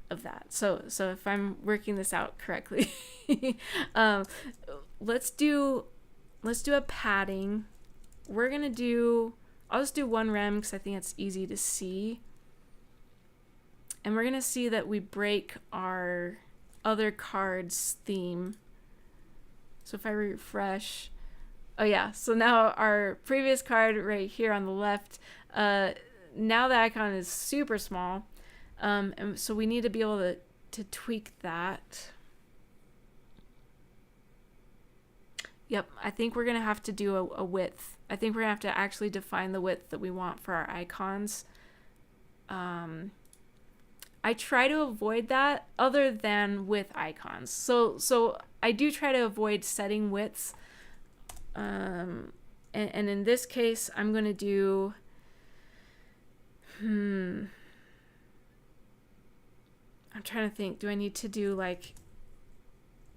of that. So if I'm working this out correctly, let's do a padding. I'll just do one rem because I think it's easy to see. And we're gonna see that we break our other card's theme. So if I refresh, oh yeah, so now our previous card right here on the left, now the icon is super small. And so we need to be able to tweak that. Yep, I think we're going to have to do a width. I think we're going to have to actually define the width that we want for our icons. I try to avoid that other than with icons. So I do try to avoid setting widths. And in this case, I'm going to do... I'm trying to think. Do I need to do like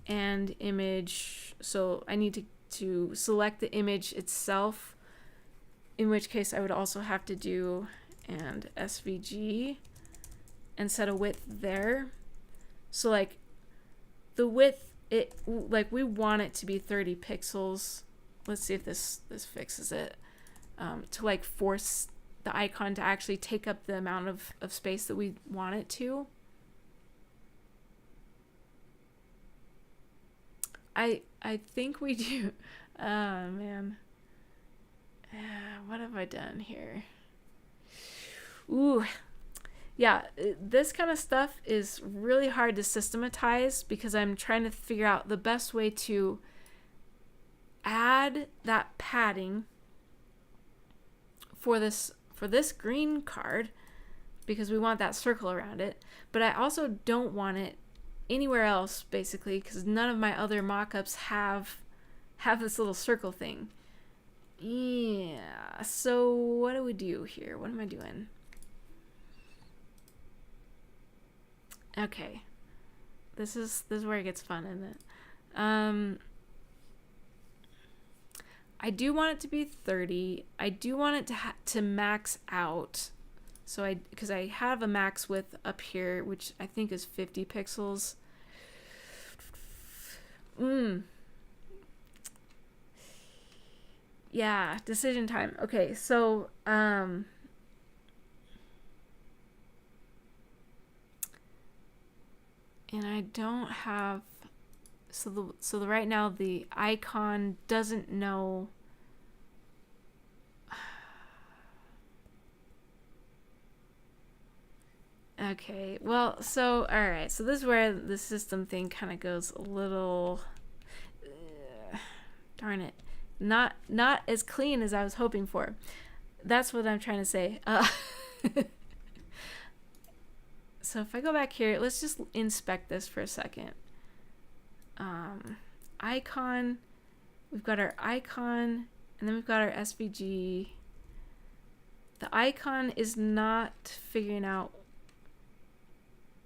and image? So I need to select the image itself, in which case I would also have to do and SVG and set a width there. So like the width, we want it to be 30 pixels. Let's see if this fixes it. To like force the icon to actually take up the amount of space that we want it to. I think we do. Oh man. What have I done here? Ooh. Yeah, this kind of stuff is really hard to systematize because I'm trying to figure out the best way to add that padding for this green card, because we want that circle around it, but I also don't want it anywhere else basically because none of my other mock-ups have this little circle thing. Yeah, so what do we do here? What am I doing? Okay, this is where it gets fun, isn't it? I do want it to be 30. I do want it to max out. So because I have a max width up here, which I think is 50 pixels. Yeah, decision time. Okay, so and I don't have so right now the icon doesn't know. Okay, well, so all right, so this is where the system thing kind of goes a little darn it, not as clean as I was hoping for. That's what I'm trying to say. So if I go back here, let's just inspect this for a second. Icon, we've got our icon, and then we've got our SVG. The icon is not figuring out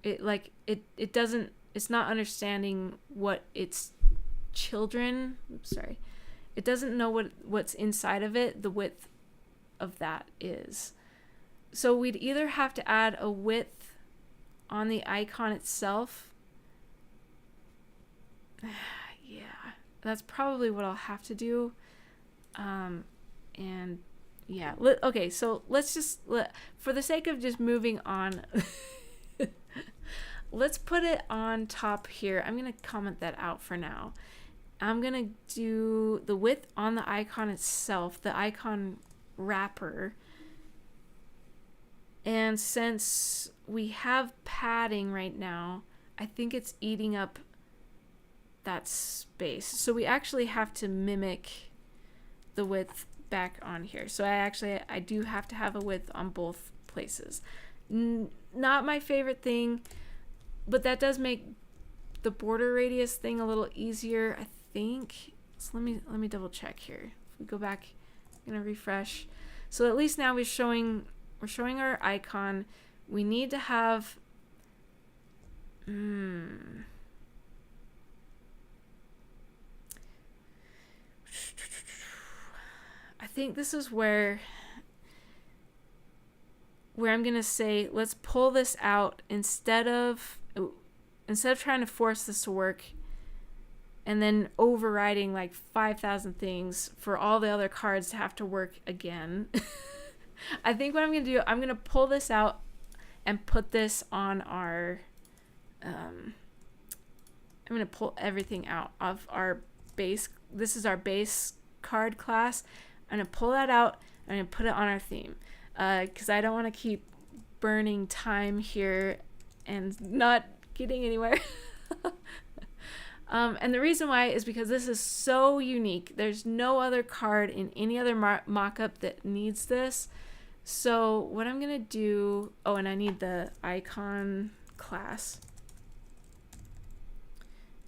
it, like it doesn't, it's not understanding what its children, sorry, it doesn't know what's inside of it, the width of that is. So we'd either have to add a width on the icon itself. Yeah, that's probably what I'll have to do. And yeah, okay, so let's just, for the sake of just moving on, let's put it on top here. I'm going to comment that out for now. I'm going to do the width on the icon itself, the icon wrapper. And since we have padding right now, I think it's eating up that space. So we actually have to mimic the width back on here. So I do have to have a width on both places. Not my favorite thing, but that does make the border radius thing a little easier, I think. So let me double check here. If we go back, I'm gonna refresh. So at least now we're showing our icon. We need to have I think this is where I'm gonna say, let's pull this out instead of trying to force this to work and then overriding like 5,000 things for all the other cards to have to work again. I think what I'm gonna do, I'm gonna pull this out and put this on our I'm gonna pull everything out of our base. This is our base card class. I'm gonna pull that out. I'm gonna put it on our theme because I don't want to keep burning time here and not getting anywhere. And the reason why is because this is so unique. There's no other card in any other mock-up that needs this. So what I'm gonna do, oh, and I need the icon class.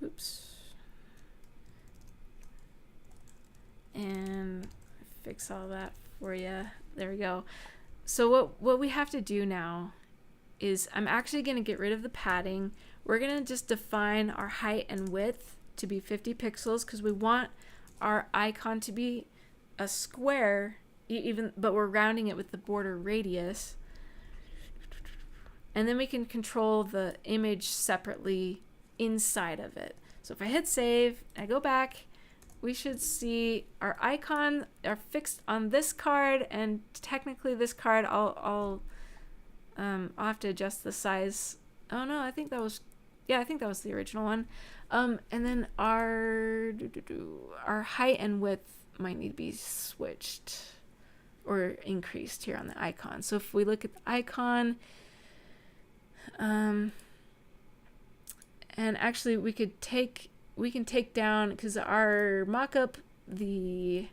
Oops. And fix all that for you. There we go. So what we have to do now is I'm actually going to get rid of the padding. We're going to just define our height and width to be 50 pixels because we want our icon to be a square, but we're rounding it with the border radius. And then we can control the image separately inside of it. So if I hit save, I go back, we should see our icon are fixed on this card, and technically this card I'll have to adjust the size. Oh no, I think that was the original one. And then our height and width might need to be switched or increased here on the icon. So if we look at the icon, and actually we can take down, because our mock-up, the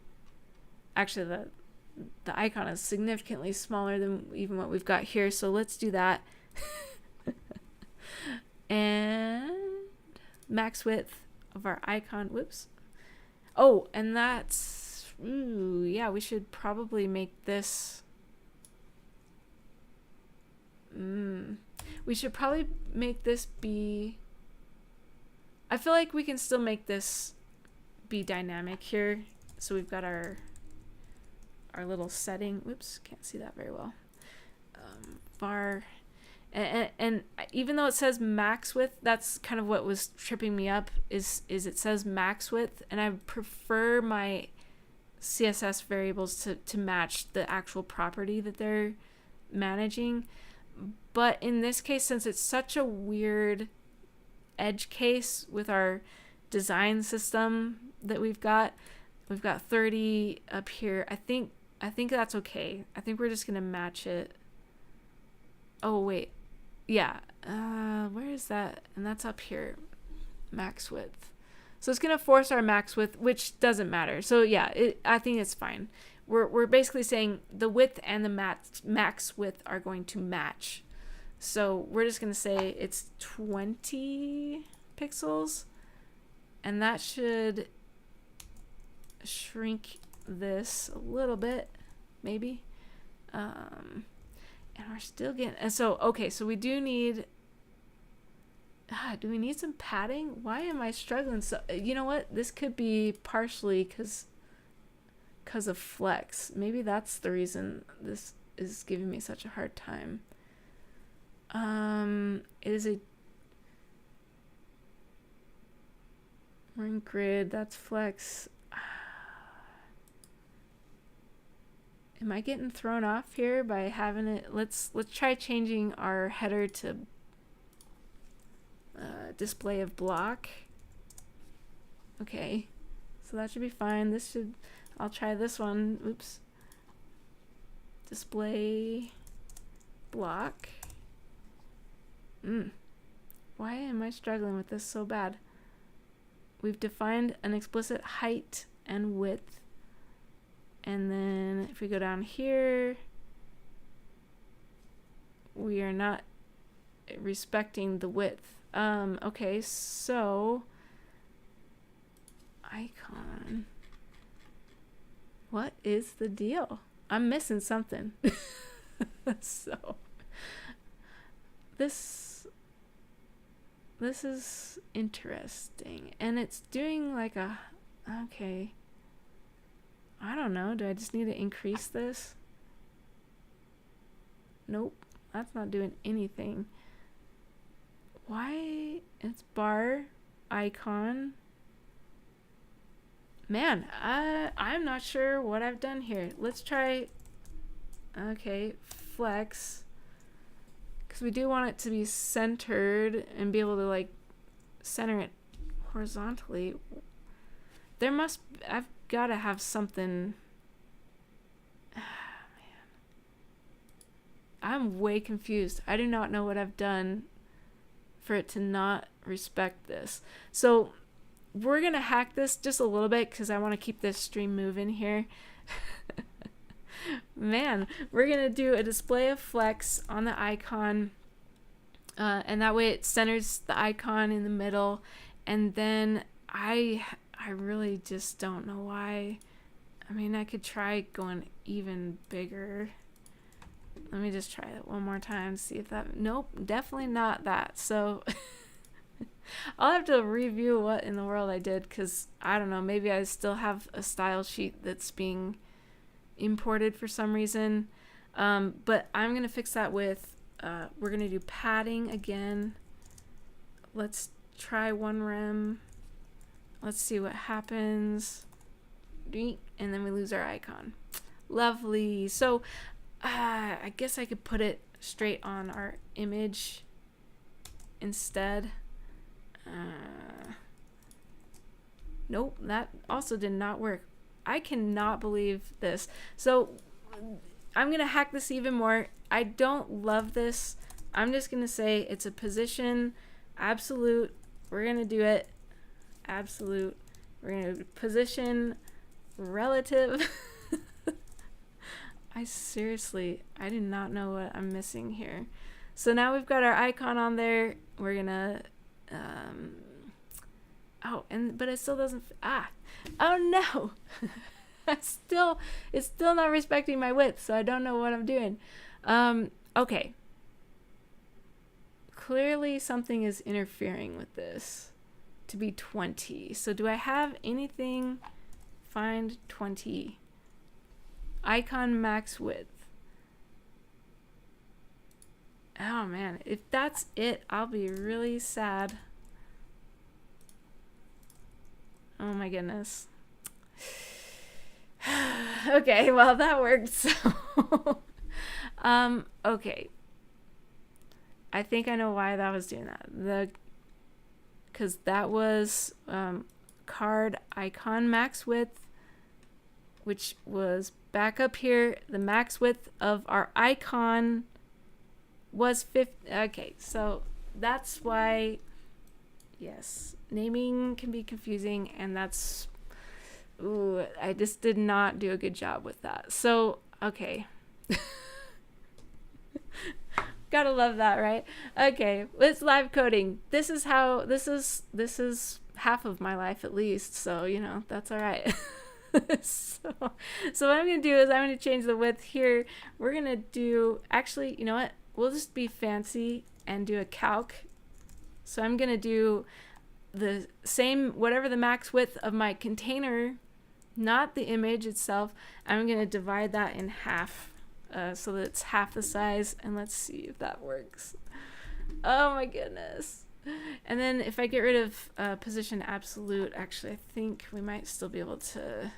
icon is significantly smaller than even what we've got here, so let's do that. And max width of our icon, whoops. Oh, and that's, yeah, we should probably make this, we should probably make this be, I feel like we can still make this be dynamic here. So we've got our little setting. Whoops, can't see that very well. Var, and even though it says max width, that's kind of what was tripping me up. Is it says max width, and I prefer my CSS variables to match the actual property that they're managing. But in this case, since it's such a weird edge case with our design system that we've got 30 up here. I think that's okay. I think we're just gonna match it. Oh wait, yeah, where is that? And that's up here, max width. So it's gonna force our max width, which doesn't matter. So yeah, I think it's fine. We're basically saying the width and the max width are going to match. So we're just going to say it's 20 pixels, and that should shrink this a little bit, maybe. And we're still getting, and so, okay, so we do need, do we need some padding? Why am I struggling? So, you know what? This could be partially because of flex. Maybe that's the reason this is giving me such a hard time. It is a ring grid, that's flex. Am I getting thrown off here by having it? Let's try changing our header to display of block. Okay, so that should be fine. I'll try this one. Oops. Display block. Why am I struggling with this so bad? We've defined an explicit height and width, And then if we go down here, we are not respecting the width. Okay, so icon. What is the deal? I'm missing something. So this is interesting, and it's doing like a, okay, I don't know, do I just need to increase this? Nope, that's not doing anything. Why? It's bar icon. Man, I'm not sure what I've done here. Let's try, okay, flex, because we do want it to be centered and be able to like center it horizontally. I've got to have something. Man, I'm way confused. I do not know what I've done for it to not respect this. So we're gonna hack this just a little bit because I want to keep this stream moving here. Man, we're gonna do a display of flex on the icon, and that way it centers the icon in the middle. And then I really just don't know why. I mean, I could try going even bigger. Let me just try it one more time, see if that, nope, definitely not that. So I'll have to review what in the world I did, because I don't know, maybe I still have a style sheet that's being imported for some reason. But I'm going to fix that with, we're going to do padding again. Let's try one rem. Let's see what happens. And then we lose our icon. Lovely. So I guess I could put it straight on our image instead. Nope, that also did not work. I cannot believe this. So I'm gonna hack this even more. I don't love this. I'm just gonna say it's a position absolute. We're gonna do it absolute. We're gonna position relative. I do not know what I'm missing here. So now we've got our icon on there. We're gonna but it still doesn't, oh no. It's still not respecting my width, so I don't know what I'm doing. Okay. Clearly something is interfering with this to be 20. So do I have anything? Find 20. Icon max width. Oh man, if that's it, I'll be really sad. Oh my goodness. Okay, well that worked. So okay. I think I know why that was doing that. Because that was card icon max width, which was back up here. The max width of our icon was 50. Okay, so that's why, yes, naming can be confusing, and that's, ooh, I just did not do a good job with that. So, okay. Gotta love that, right? Okay, it's live coding. This is half of my life at least, so you know, that's all right. So what I'm gonna do is I'm gonna change the width here. We're gonna do, actually, you know what? We'll just be fancy and do a calc. So I'm gonna do the same, whatever the max width of my container, not the image itself. I'm gonna divide that in half. So that it's half the size, and let's see if that works. Oh my goodness. And then if I get rid of position absolute, actually I think we might still be able to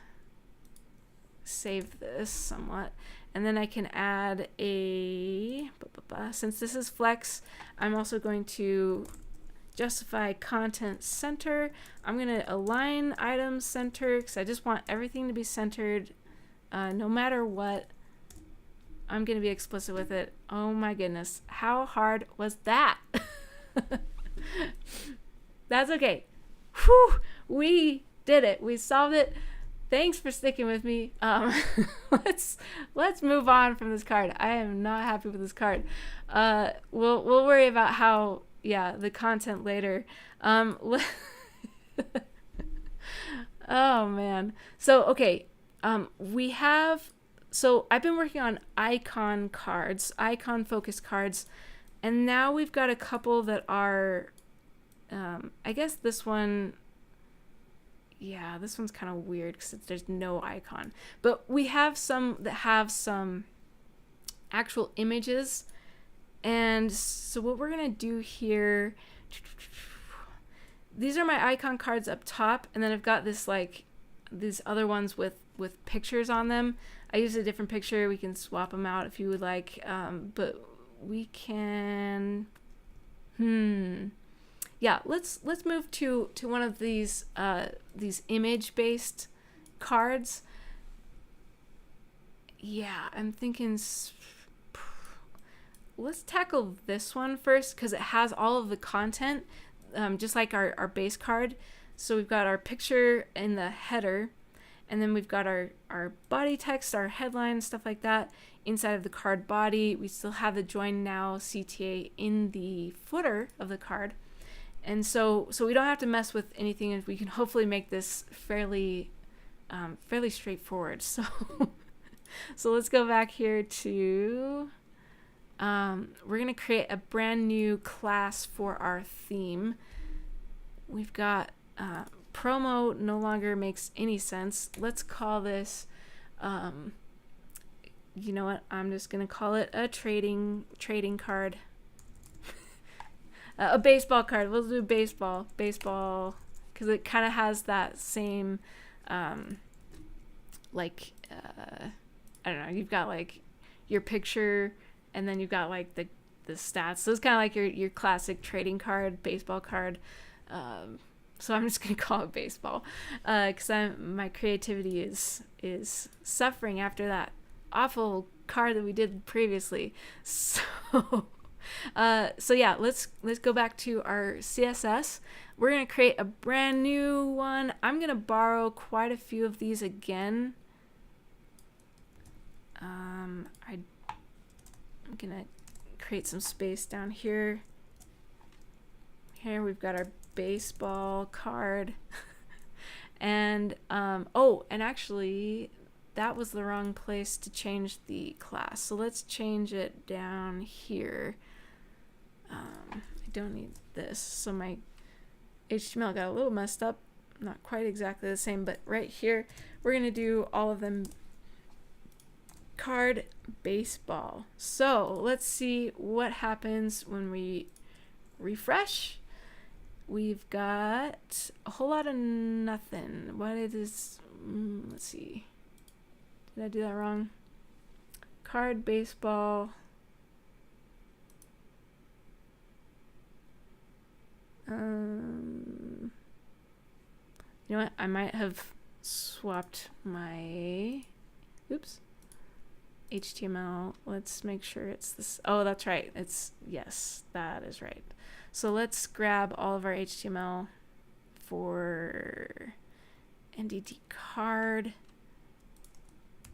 save this somewhat. And then I can add a, since this is flex, I'm also going to justify content center. I'm going to align items center because I just want everything to be centered no matter what. I'm going to be explicit with it. Oh my goodness. How hard was that? That's okay. Whew, we did it. We solved it. thanks for sticking with me. Let's move on from this card. I am not happy with this card. We'll worry about how, yeah, the content later. Oh man. So okay, we have. So I've been working on icon cards, icon focused cards, and now we've got a couple that are. I guess this one. Yeah, this one's kind of weird because there's no icon. But we have some that have some actual images. And so what we're going to do here, these are my icon cards up top. And then I've got this like these other ones with pictures on them. I use a different picture. We can swap them out if you would like. But we can... Yeah, let's move to one of these image-based cards. Yeah, I'm thinking let's tackle this one first because it has all of the content, just like our base card. So we've got our picture in the header, and then we've got our body text, our headline, stuff like that inside of the card body. We still have the join now CTA in the footer of the card. And so we don't have to mess with anything, and we can hopefully make this fairly straightforward. So let's go back here to, we're going to create a brand new class for our theme. We've got promo no longer makes any sense. Let's call this, you know what, I'm just going to call it a trading card. A baseball card. We'll do baseball, because it kind of has that same, I don't know. You've got like your picture, and then you've got like the stats. So it's kind of like your classic trading card, baseball card. So I'm just gonna call it baseball, because my creativity is suffering after that awful card that we did previously. So yeah, let's go back to our CSS. We're going to create a brand new one. I'm going to borrow quite a few of these again. I'm going to create some space down here. Here we've got our baseball card. And and actually that was the wrong place to change the class. So let's change it down here. I don't need this. So my HTML got a little messed up. Not quite exactly the same, but right here, we're going to do all of them card baseball. So let's see what happens when we refresh. We've got a whole lot of nothing. What is this? Let's see. Did I do that wrong? Card baseball. You know what? I might have swapped my HTML. Let's make sure it's this. Oh, that's right. Yes, that is right. So let's grab all of our HTML for NDT card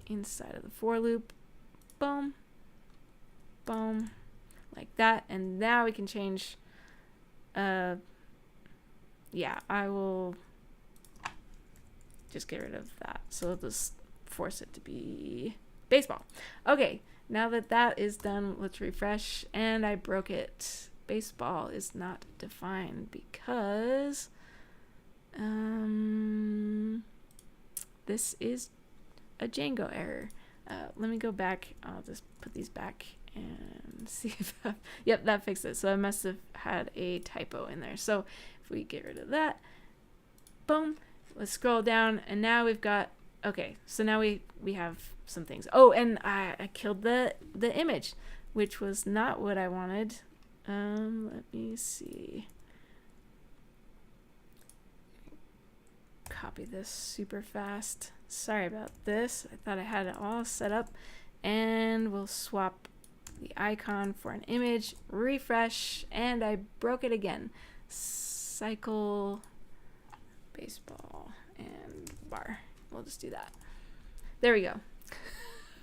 inside of the for loop. Boom. Boom. Like that. And now we can change. Yeah, I will just get rid of that. So let's just force it to be baseball. Okay, now that that is done, let's refresh. And I broke it. Baseball is not defined because this is a Django error. Let me go back. I'll just put these back and see if yep, that fixed it. So I must have had a typo in there. So if we get rid of that, boom, let's scroll down, and now we've got, okay, so now we have some things. Oh, and I killed the image, which was not what I wanted. Let me see. Copy this super fast. Sorry about this. I thought I had it all set up, and we'll swap the icon for an image, refresh, and I broke it again. Cycle baseball and bar. we'll just do that. There we go.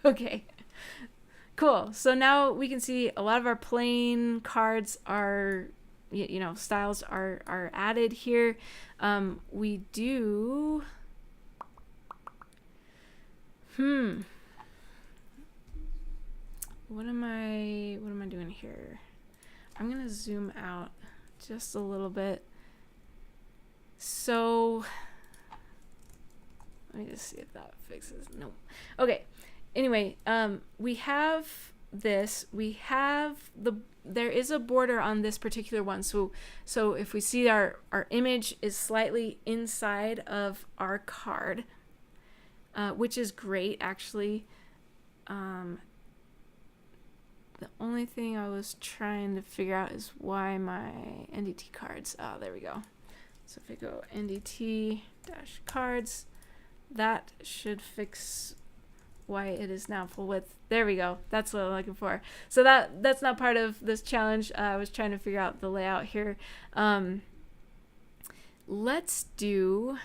Okay, cool. So now we can see a lot of our plain cards are, you know, styles are added here. We do, what am I doing here? I'm gonna zoom out just a little bit. So let me just see if that fixes. No. Okay. Anyway, we have this. We have there is a border on this particular one. So if we see our image is slightly inside of our card, which is great actually. The only thing I was trying to figure out is why my NDT cards. Oh, there we go. So if I go NDT-cards, that should fix why it is now full width. There we go. That's what I'm looking for. So that's not part of this challenge. I was trying to figure out the layout here. Let's do,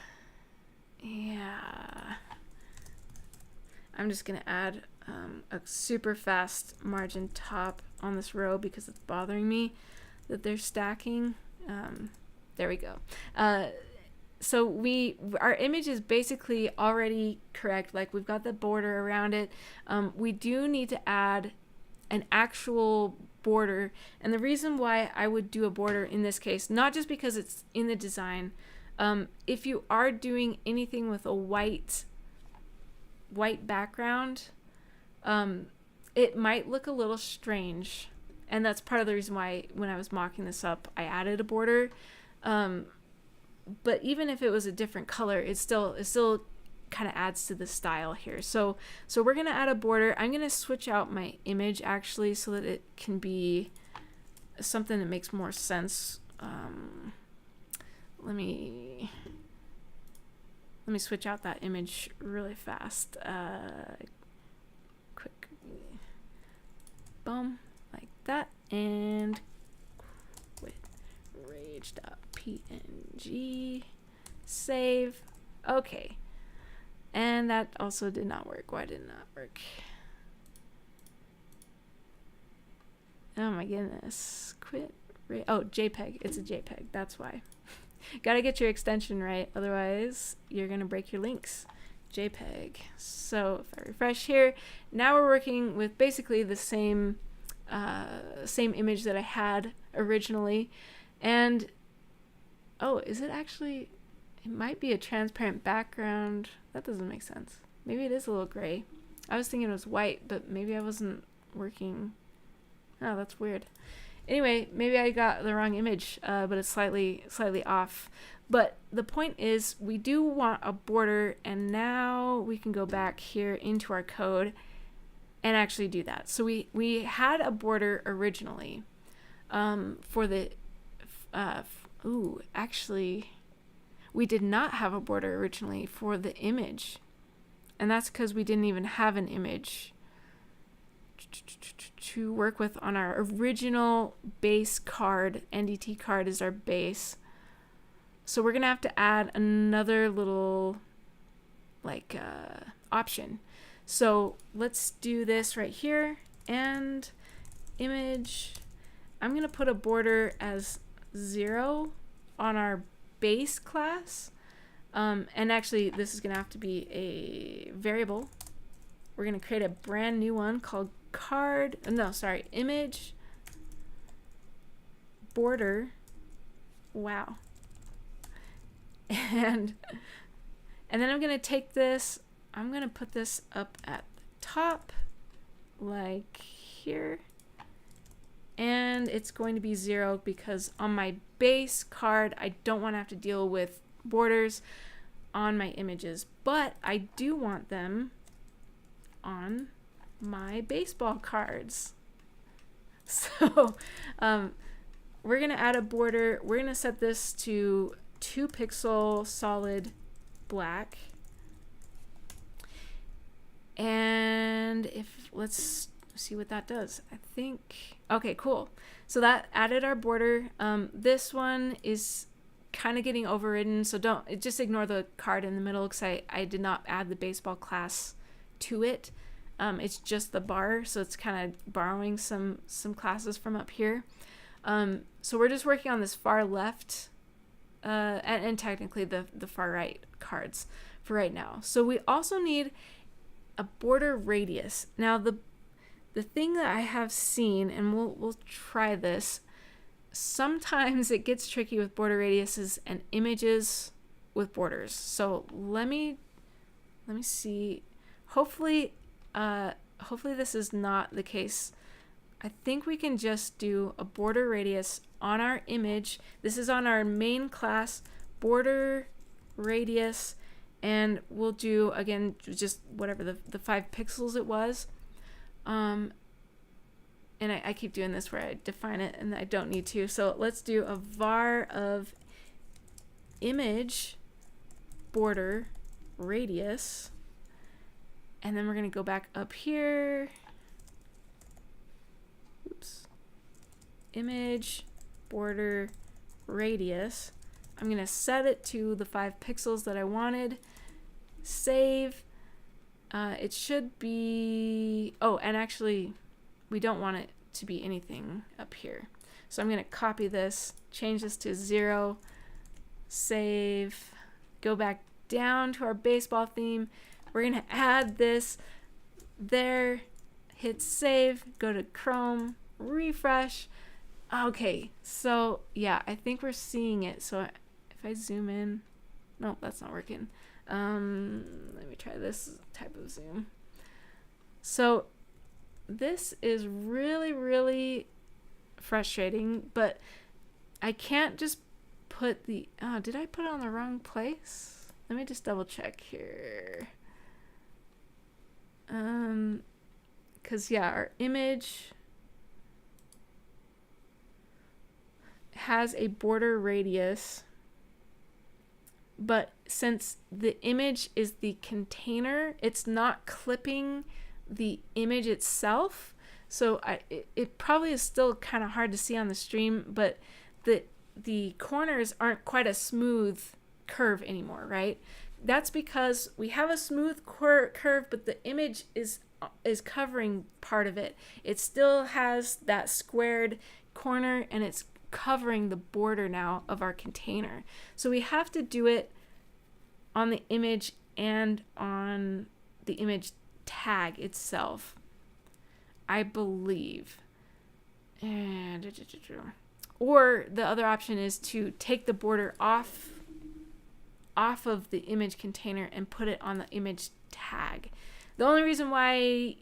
yeah. I'm just gonna add a super fast margin top on this row because it's bothering me that they're stacking. There we go. So our image is basically already correct. Like we've got the border around it. We do need to add an actual border. And the reason why I would do a border in this case, not just because it's in the design, if you are doing anything with a white background, it might look a little strange. And that's part of the reason why when I was mocking this up, I added a border. But even if it was a different color, it still kind of adds to the style here. So we're gonna add a border. I'm gonna switch out my image actually so that it can be something that makes more sense. Let me switch out that image really fast. Quick, boom, like that, and quit rage.png, save. Okay, and that also did not work. Why did it not work? Oh my goodness, quit. Oh, JPEG. It's a JPEG. That's why. Gotta get your extension right, otherwise you're gonna break your links. JPEG. So if I refresh here, now we're working with basically the same image that I had originally. And oh, is it actually? It might be a transparent background. That doesn't make sense. Maybe it is a little gray. I was thinking it was white, but maybe I wasn't working. Oh, that's weird. Anyway, maybe I got the wrong image, but it's slightly we But the point is, we do want a border, and now we can go back here into our code and actually do that. So we had a border originally for the, actually, we did not have a border originally for the image. And that's because we didn't even have an image to work with on our original base card. NDT card is our base. So we're going to have to add another little option. So let's do this right here, and image. I'm going to put a border as 0 on our base class. And actually this is going to have to be a variable. We're going to create a brand new one called image border. Wow. And then I'm going to take this, I'm going to put this up at the top like here, and it's going to be 0 because on my base card I don't want to have to deal with borders on my images, but I do want them on my baseball cards. So we're going to add a border. We're going to set this to 2 pixel solid black. And let's see what that does. I think, okay, cool. So that added our border. This one is kind of getting overridden, so just ignore the card in the middle because I did not add the baseball class to it. It's just the bar, so it's kind of borrowing some classes from up here. So we're just working on this far left and technically the far right cards for right now. So we also need a border radius. Now the thing that I have seen, and we'll try this, sometimes it gets tricky with border radiuses and images with borders. So let me see. Hopefully this is not the case. I think we can just do a border radius on our image. This is on our main class, border radius, and we'll do, again, just whatever the 5 pixels it was. And I keep doing this where I define it and I don't need to. So let's do a var of image border radius. And then we're going to go back up here. Oops. Image border radius. I'm going to set it to the 5 pixels that I wanted. Save. It should be, oh, and actually we don't want it to be anything up here. So I'm going to copy this, change this to 0, save, go back down to our baseball theme. We're going to add this there, hit save, go to Chrome, refresh. Okay, so yeah, I think we're seeing it. So if I zoom in, no, that's not working. Let me try this type of zoom. So this is really, really frustrating, but I can't just put the, oh, did I put it on the wrong place? Let me just double check here. Cause yeah, our image has a border radius, but since the image is the container, it's not clipping the image itself. So it probably is still kind of hard to see on the stream, but the corners aren't quite a smooth curve anymore, right? That's because we have a smooth curve, but the image is covering part of it. It still has that squared corner, and it's covering the border now of our container. So we have to do it on the image and on the image tag itself, I believe. Or the other option is to take the border off of the image container and put it on the image tag. The only reason why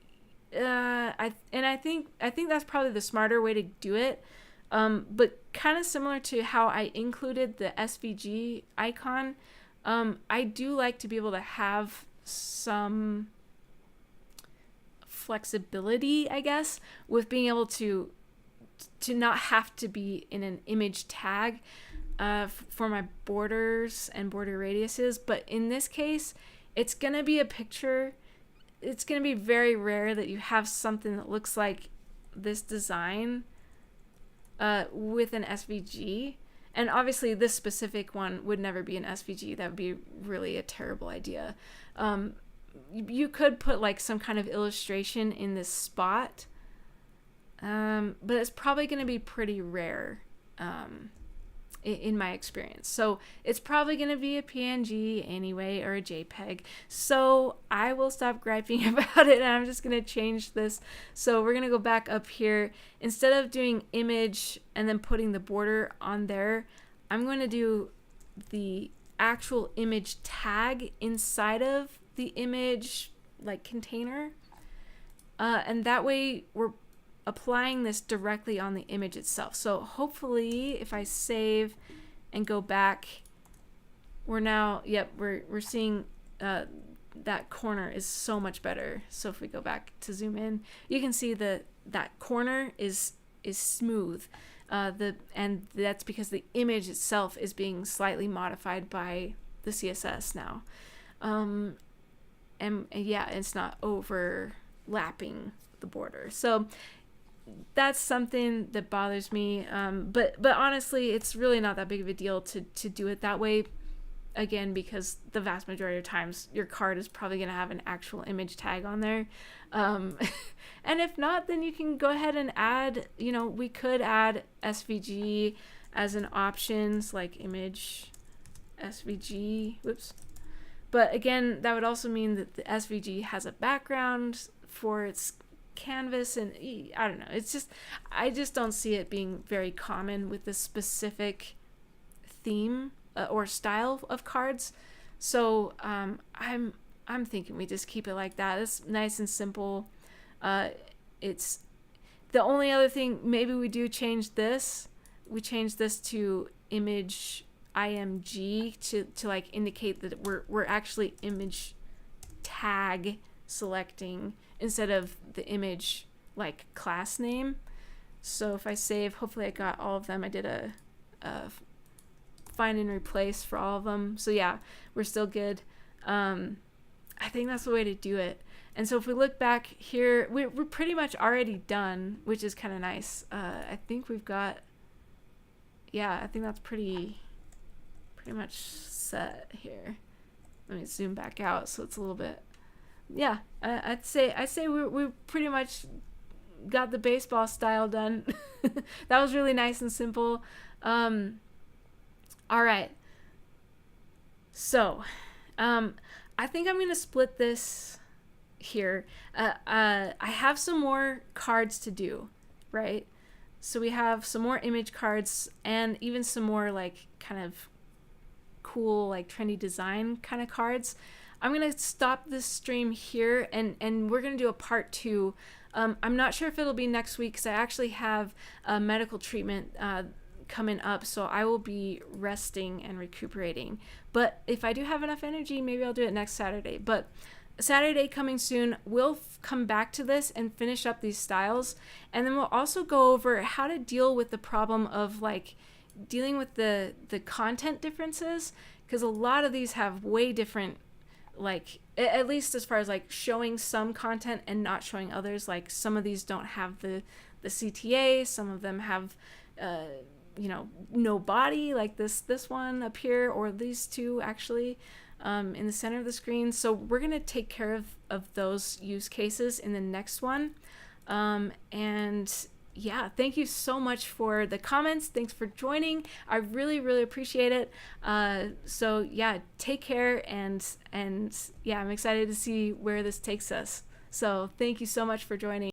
I think that's probably the smarter way to do it. But kind of similar to how I included the SVG icon, I do like to be able to have some flexibility, I guess, with being able to not have to be in an image tag for my borders and border radiuses. But in this case, it's going to be a picture. It's going to be very rare that you have something that looks like this design with an SVG. And obviously this specific one would never be an SVG. That would be really a terrible idea. You could put like some kind of illustration in this spot, but it's probably going to be pretty rare in my experience. So it's probably going to be a PNG anyway, or a JPEG. So I will stop griping about it, and I'm just going to change this. So we're going to go back up here. Instead of doing image and then putting the border on there, I'm going to do the actual image tag inside of the image like container. And that way we're applying this directly on the image itself. So hopefully if I save and go back, we're now, yep, we're seeing that corner is so much better. So if we go back to zoom in, you can see that corner is smooth. And that's because the image itself is being slightly modified by the CSS now. And yeah, it's not overlapping the border. So that's something that bothers me. But honestly, it's really not that big of a deal to do it that way. Again, because the vast majority of times your card is probably going to have an actual image tag on there. Um, and if not, then you can go ahead and add, we could add SVG as an options, like image SVG. Whoops. But again, that would also mean that the SVG has a background for its canvas, and I don't know. I just don't see it being very common with this specific theme or style of cards. So I'm thinking we just keep it like that. It's nice and simple. It's the only other thing, maybe we do change this. We change this to image img to like indicate that we're actually image tag selecting instead of the image like class name. So if I save, hopefully I got all of them. I did a find and replace for all of them. So yeah, we're still good. I think that's the way to do it. And so if we look back here, we're pretty much already done, which is kind of nice. I think we've got, yeah, I think that's pretty much set here. Let me zoom back out so it's a little bit, yeah, I'd say we pretty much got the baseball style done. That was really nice and simple. All right. So, I think I'm going to split this here. I have some more cards to do, right? So we have some more image cards and even some more like kind of cool, like trendy design kind of cards. I'm going to stop this stream here and we're going to do a part 2. I'm not sure if it'll be next week because I actually have a medical treatment coming up, so I will be resting and recuperating. But if I do have enough energy, maybe I'll do it next Saturday. But Saturday coming soon, we'll come back to this and finish up these styles, and then we'll also go over how to deal with the problem of like dealing with the content differences, because a lot of these have way different, like at least as far as like showing some content and not showing others. Like some of these don't have the CTA, some of them have no body, like this one up here, or these two actually in the center of the screen. So we're going to take care of those use cases in the next one. And yeah, thank you so much for the comments. Thanks for joining. I really, really appreciate it. So yeah, take care, and yeah, I'm excited to see where this takes us. So thank you so much for joining.